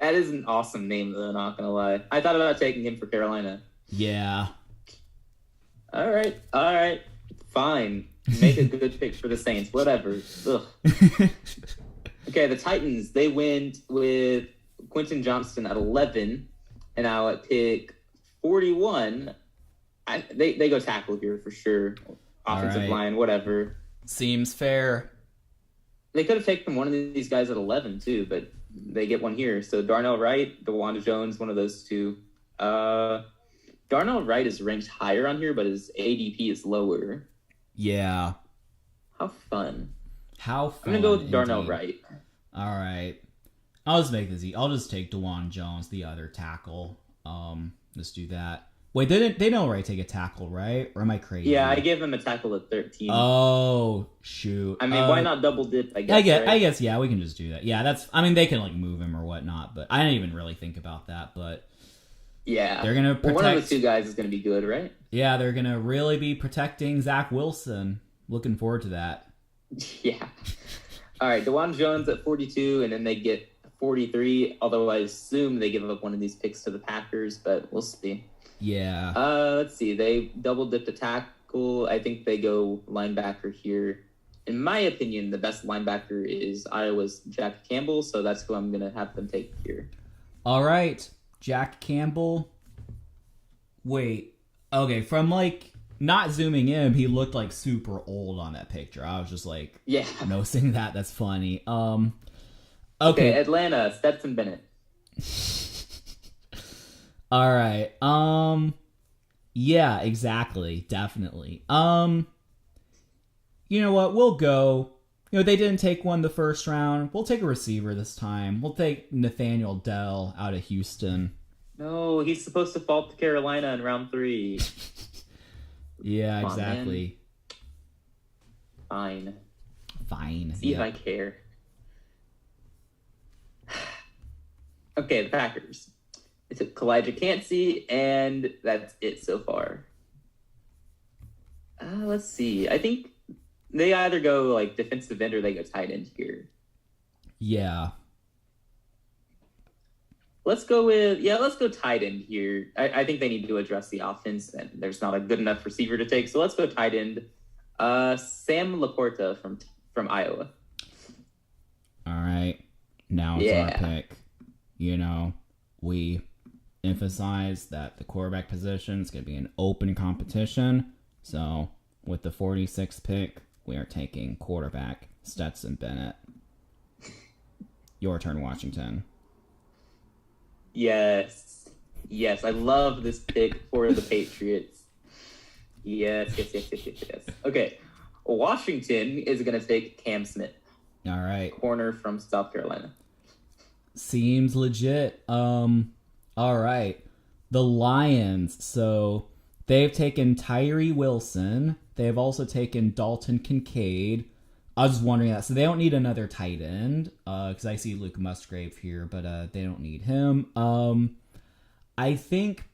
That is an awesome name, though, not going to lie. I thought about taking him for Carolina. Yeah. All right. Fine. Make a good pick for the Saints. Whatever. Ugh. Okay, the Titans, they went with Quentin Johnston at 11, and now at pick 41, they go tackle here for sure. Offensive line, whatever. Seems fair. They could have taken one of these guys at 11 too, but they get one here. So Darnell Wright, DeWanda Jones, one of those two. Darnell Wright is ranked higher on here, but his ADP is lower. Yeah. How fun. I'm going to go with Darnell Wright. All right. I'll just make this easy. I'll just take DeWanda Jones, the other tackle. Let's do that. Wait, they don't already take a tackle, right? Or am I crazy? Yeah, I gave them a tackle at 13. Oh, shoot. I mean, why not double dip, I guess, I guess, yeah, we can just do that. Yeah, they can, move him or whatnot, but I didn't even really think about that, but... Yeah. They're going to protect... one of the two guys is going to be good, right? Yeah, they're going to really be protecting Zach Wilson. Looking forward to that. Yeah. All right, DeWanda Jones at 42, and then they get 43, although I assume they give up one of these picks to the Packers, but we'll see. Yeah. Let's see. They double dipped a tackle. I think they go linebacker here. In my opinion, the best linebacker is Iowa's Jack Campbell, so that's who I'm going to have them take here. All right. Jack Campbell. Wait. Okay, from not zooming in, he looked super old on that picture. I was just yeah, noticing that. That's funny. Okay, Atlanta, Stetson Bennett. All right. Yeah, exactly. Definitely. You know what? We'll go. They didn't take one the first round. We'll take a receiver this time. We'll take Nathaniel Dell out of Houston. No, he's supposed to fall to Carolina in round 3. Yeah, exactly. Fine. See if I care. Okay, the Packers. It took Kalijah Cansey, and that's it so far. Let's see. I think they either go defensive end or they go tight end here. Yeah. Let's go tight end here. I think they need to address the offense, and there's not a good enough receiver to take. So let's go tight end. Sam Laporta from Iowa. All right. Now it's our pick. We emphasize that the quarterback position is going to be an open competition. So with the 46th pick, we are taking quarterback Stetson Bennett. Your turn, Washington. Yes, I love this pick for the Patriots. Yes. Okay, Washington is going to take Cam Smith. All right. Corner from South Carolina. Seems legit. All right. The Lions. So they've taken Tyree Wilson. They've also taken Dalton Kincaid. I was just wondering that. So they don't need another tight end, because I see Luke Musgrave here, but they don't need him. I think,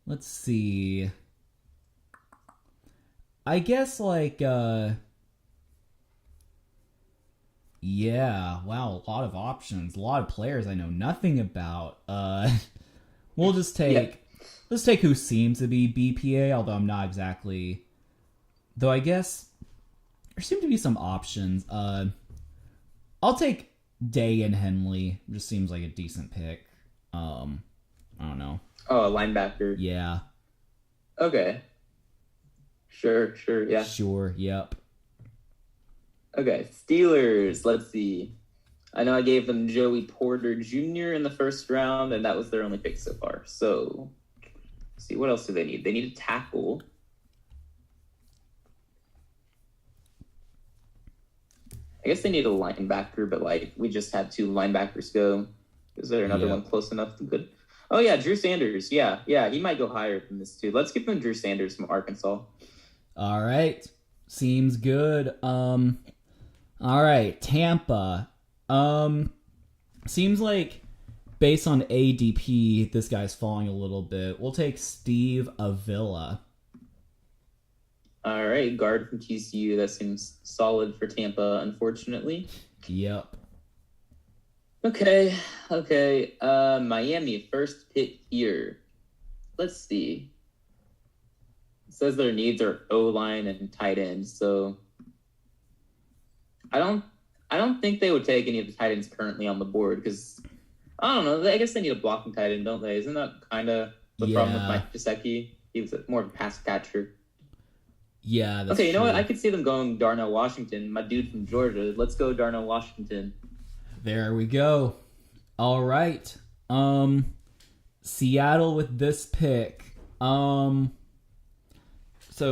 let's see. I guess yeah, wow, a lot of options, a lot of players I know nothing about. We'll just take, let's take who seems to be BPA, although I'm not exactly. Though I guess there seem to be some options. I'll take Day and Henley. Just seems like a decent pick. I don't know. Oh, a linebacker. Yeah. Okay. Sure, yeah. Sure, yep. Okay, Steelers. Let's see. I know I gave them Joey Porter Jr. in the first round, and that was their only pick so far. So, let's see, what else do they need? They need a tackle. I guess they need a linebacker, but we just had 2 linebackers go. Is there another one close enough to good? Oh yeah, Drew Sanders. Yeah, he might go higher than this too. Let's give them Drew Sanders from Arkansas. All right, seems good. All right, Tampa. Seems like based on ADP, this guy's falling a little bit. We'll take Steve Avila. All right, guard from TCU. That seems solid for Tampa, unfortunately. Yep. Okay. Miami first pick here. Let's see. It says their needs are O-line and tight end. So I don't think they would take any of the tight ends currently on the board because I don't know. I guess they need a blocking tight end, don't they? Isn't that kind of the problem with Mike Gesicki? He was more of a pass catcher. Yeah. That's okay, you know true. what? I could see them going Darnell Washington, my dude from Georgia. Let's go Darnell Washington. There we go. All right. Seattle with this pick. So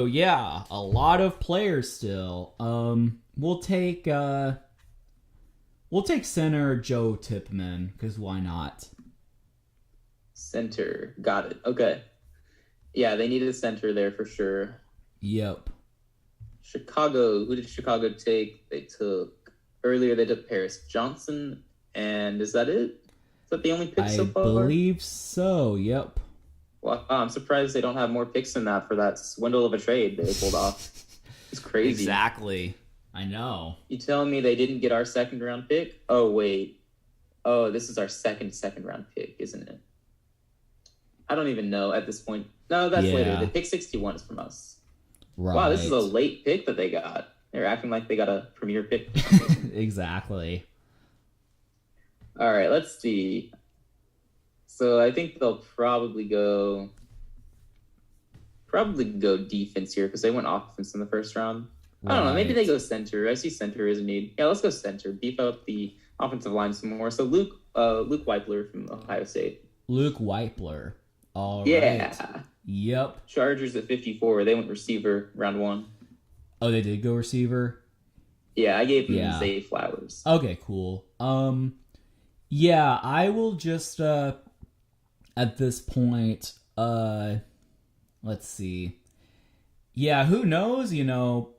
yeah, a lot of players still. We'll take center Joe Tipman because why not? Center, got it. Okay, yeah, they needed a center there for sure. Yep. Chicago. Who did Chicago take? They took Paris Johnson, and is that it? Is that the only pick so far? I believe so. Yep. Wow, I'm surprised they don't have more picks than that for that swindle of a trade they pulled off. It's crazy. Exactly. I know. You telling me they didn't get our second round pick? Oh wait. Oh, this is our second round pick, isn't it? I don't even know at this point. No, that's later. The pick 61 is from us. Right. Wow, this is a late pick that they got. They're acting like they got a premier pick. Exactly. All right, let's see. So I think they'll probably go defense here because they went offense in the first round. I don't know. Maybe they go center. I see center as a need. Yeah, let's go center. Beef up the offensive line some more. So Luke Weipler from Ohio State. Luke Weipler. All right. Yep. Chargers at 54. They went receiver round 1. Oh, they did go receiver? Yeah, I gave them Zay Flowers. Okay, cool. Yeah, I will just at this point, let's see. Yeah, who knows,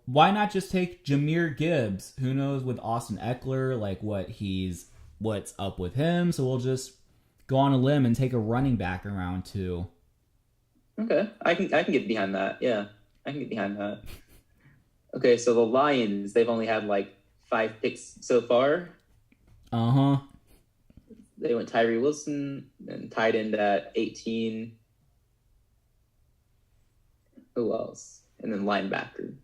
why not just take Jahmyr Gibbs? Who knows with Austin Eckler, like what's up with him? So we'll just go on a limb and take a running back in round 2. Okay, I can get behind that. Yeah, I can get behind that. Okay, so the Lions, they've only had like 5 picks so far. Uh-huh. They went Tyree Wilson and tight end at 18. Who else? And then linebacker.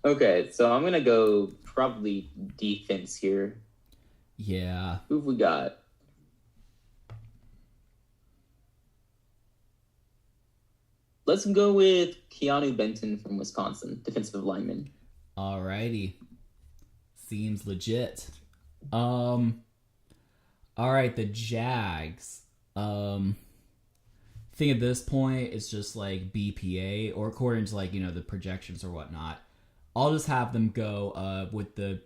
Okay, so I'm going to go probably defense here. Yeah. Who've we got? Let's go with Keanu Benton from Wisconsin, defensive lineman. Alrighty. Seems legit. All right, the Jags. I think at this point it's just like BPA or according to like, the projections or whatnot. I'll just have them go with the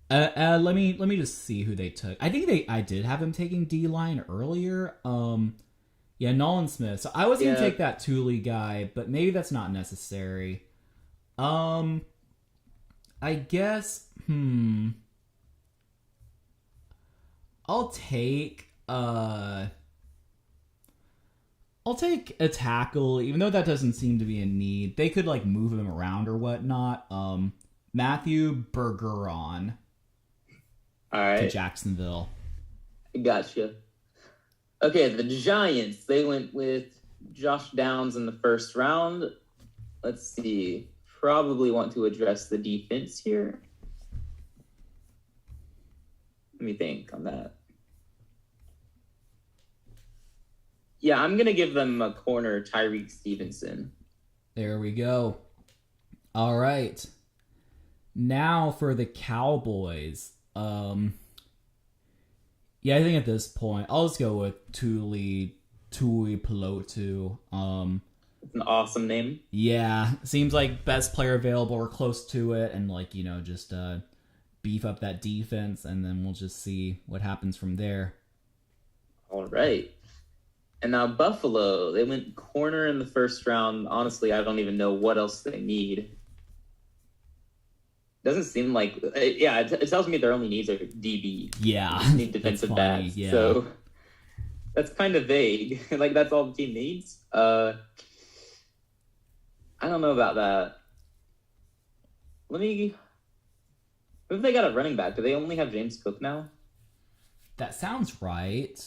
let me just see who they took. I think I did have them taking D-line earlier. Yeah, Nolan Smith. So I was going to take that Thule guy, but maybe that's not necessary. I guess, I'll take a tackle, even though that doesn't seem to be a need. They could like move him around or whatnot. Matthew Bergeron. All right. To Jacksonville. Gotcha. Okay, the Giants, they went with Josh Downs in the first round. Let's see. Probably want to address the defense here. Let me think on that. Yeah, I'm going to give them a corner, Tyreek Stevenson. There we go. All right. Now for the Cowboys. Yeah, I think at this point, I'll just go with Tuli Pelotu. It's an awesome name. Yeah, seems like best player available or close to it, and like, just beef up that defense, and then we'll just see what happens from there. All right. And now Buffalo, they went corner in the first round. Honestly, I don't even know what else they need. Doesn't seem like, it tells me their only needs are DB. Yeah. They just need defensive backs. Yeah. So that's kind of vague. Like, that's all the team needs. I don't know about that. What if they got a running back? Do they only have James Cook now? That sounds right.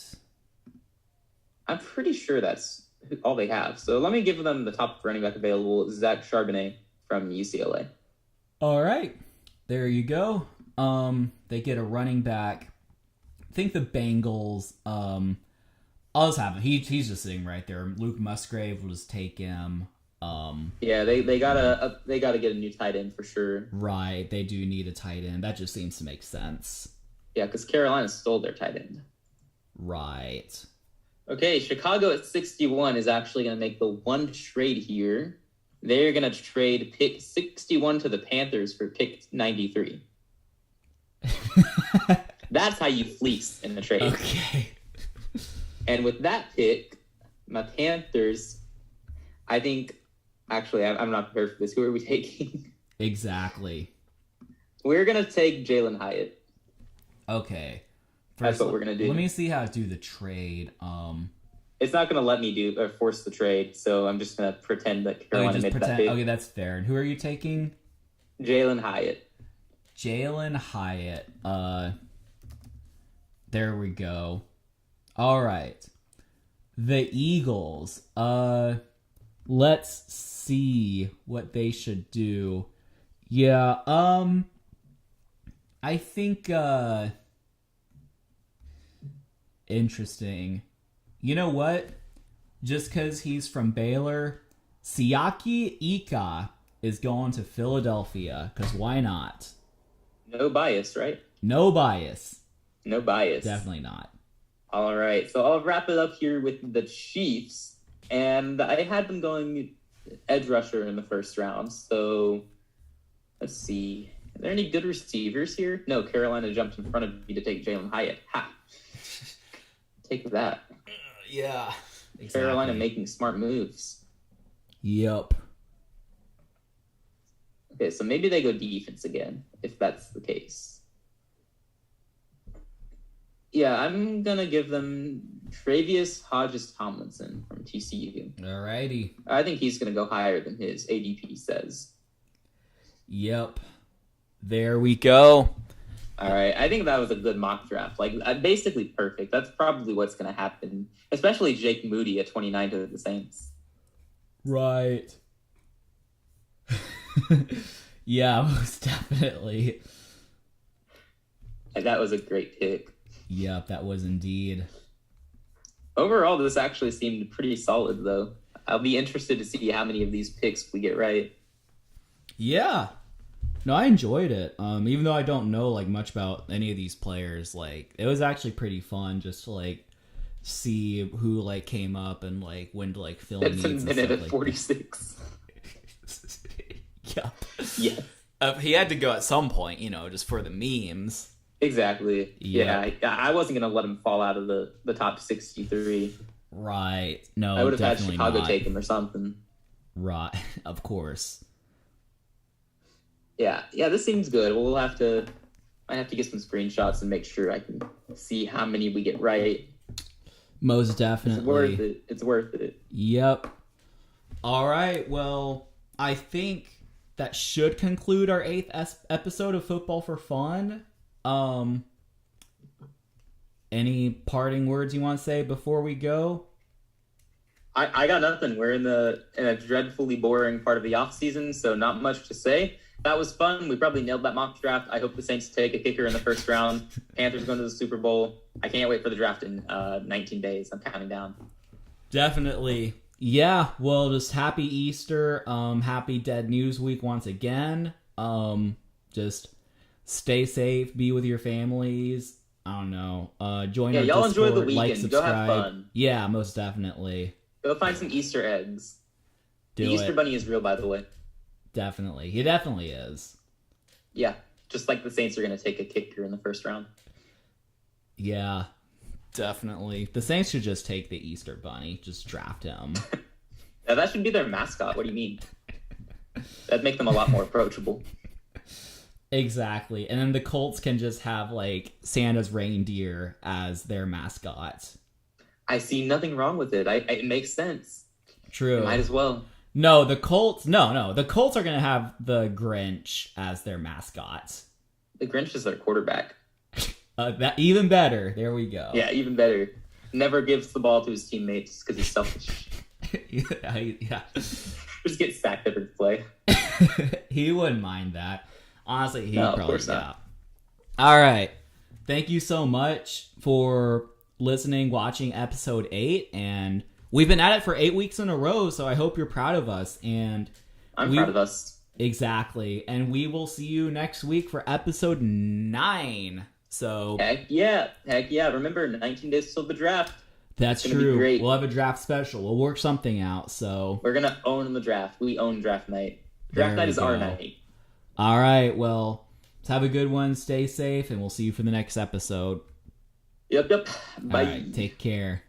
I'm pretty sure that's all they have. So let me give them the top running back available, Zach Charbonnet from UCLA. All right. There you go. They get a running back. I think the Bengals, I'll just have him. He's just sitting right there. Luke Musgrave will just take him. Yeah, they gotta get a new tight end for sure. Right, they do need a tight end. That just seems to make sense. Yeah, because Carolina stole their tight end. Right. Okay, Chicago at 61 is actually going to make the one trade here. They're going to trade pick 61 to the Panthers for pick 93. That's how you fleece in the trade. Okay. And with that pick, my Panthers, I think, actually, I'm not prepared for this. Who are we taking? Exactly. We're going to take Jalen Hyatt. Okay. That's what we're going to do. Let me see how to do the trade. It's not going to let me force the trade, so I'm just going to pretend that Carolina made that pick. Okay, that's fair. And who are you taking? Jalen Hyatt. Jalen Hyatt. There we go. All right. The Eagles. Let's see what they should do. Yeah, I think, interesting. You know what? Just because he's from Baylor, Siaki Ika is going to Philadelphia, because why not? No bias, right? No bias. No bias. Definitely not. All right, so I'll wrap it up here with the Chiefs, and I had them going edge rusher in the first round, so let's see. Are there any good receivers here? No, Carolina jumped in front of me to take Jalen Hyatt. Ha! Take that. Yeah. Exactly. Carolina making smart moves. Yep. Okay, so maybe they go defense again, if that's the case. Yeah, I'm going to give them Travius Hodges-Tomlinson from TCU. Alrighty. I think he's going to go higher than his ADP says. Yep. There we go. All right, I think that was a good mock draft. Like, basically perfect. That's probably what's going to happen, especially Jake Moody at 29 to the Saints. Right. Yeah, most definitely. That was a great pick. Yep, that was indeed. Overall, this actually seemed pretty solid, though. I'll be interested to see how many of these picks we get right. Yeah. No, I enjoyed it. Even though I don't know like much about any of these players, like it was actually pretty fun just to like see who like came up and like when to like film It's needs a and minute stuff at like 46. Yeah. Yeah. He had to go at some point, you know, just for the memes. Exactly. Yeah. I wasn't going to let him fall out of the top 63. Right. No, I would have had definitely Chicago not. take him or something. Right. Of course. Yeah, this seems good. I have to get some screenshots and make sure I can see how many we get right. Most definitely. It's worth it. Yep. All right. Well, I think that should conclude our 8th episode of Football for Fun. Any parting words you want to say before we go? I got nothing. We're in a dreadfully boring part of the off season, so not much to say. That was fun. We probably nailed that mock draft. I hope the Saints take a kicker in the first round. Panthers going to the Super Bowl. I can't wait for the draft in 19 days. I'm counting down. Definitely. Yeah, well, just happy Easter. Happy Dead News Week once again. Just stay safe, be with your families. I don't know. Join our y'all Discord, enjoy the weekend. like, subscribe. Go have fun. Yeah, most definitely. Go find some Easter eggs. The Do Easter it. Bunny is real, by the way. Definitely. He definitely is. Yeah, just like the Saints are going to take a kicker in the first round. Yeah, definitely. The Saints should just take the Easter Bunny. Just draft him. Now, that should be their mascot. What do you mean? That'd make them a lot more approachable. Exactly. And then the Colts can just have, like, Santa's reindeer as their mascot. I see nothing wrong with it. It makes sense. True. Might as well. No, the Colts... No. The Colts are going to have the Grinch as their mascot. The Grinch is their quarterback. That even better. There we go. Yeah, even better. Never gives the ball to his teammates because he's selfish. Yeah. Just get sacked every play. He wouldn't mind that. Honestly, he'd No, of probably course not. All right. Thank you so much for listening, watching episode 8, and we've been at it for 8 weeks in a row, so I hope you're proud of us. And I'm proud of us. Exactly. And we will see you next week for episode 9. So Heck yeah. Remember, 19 days till the draft. That's It's gonna be true. great. We'll have a draft special. We'll work something out. So We're gonna own the draft. We own draft night. Draft There night we is our go. night. all right. Well, let's have a good one. Stay safe, and we'll see you for the next episode. Yep. All Bye. right. Take care.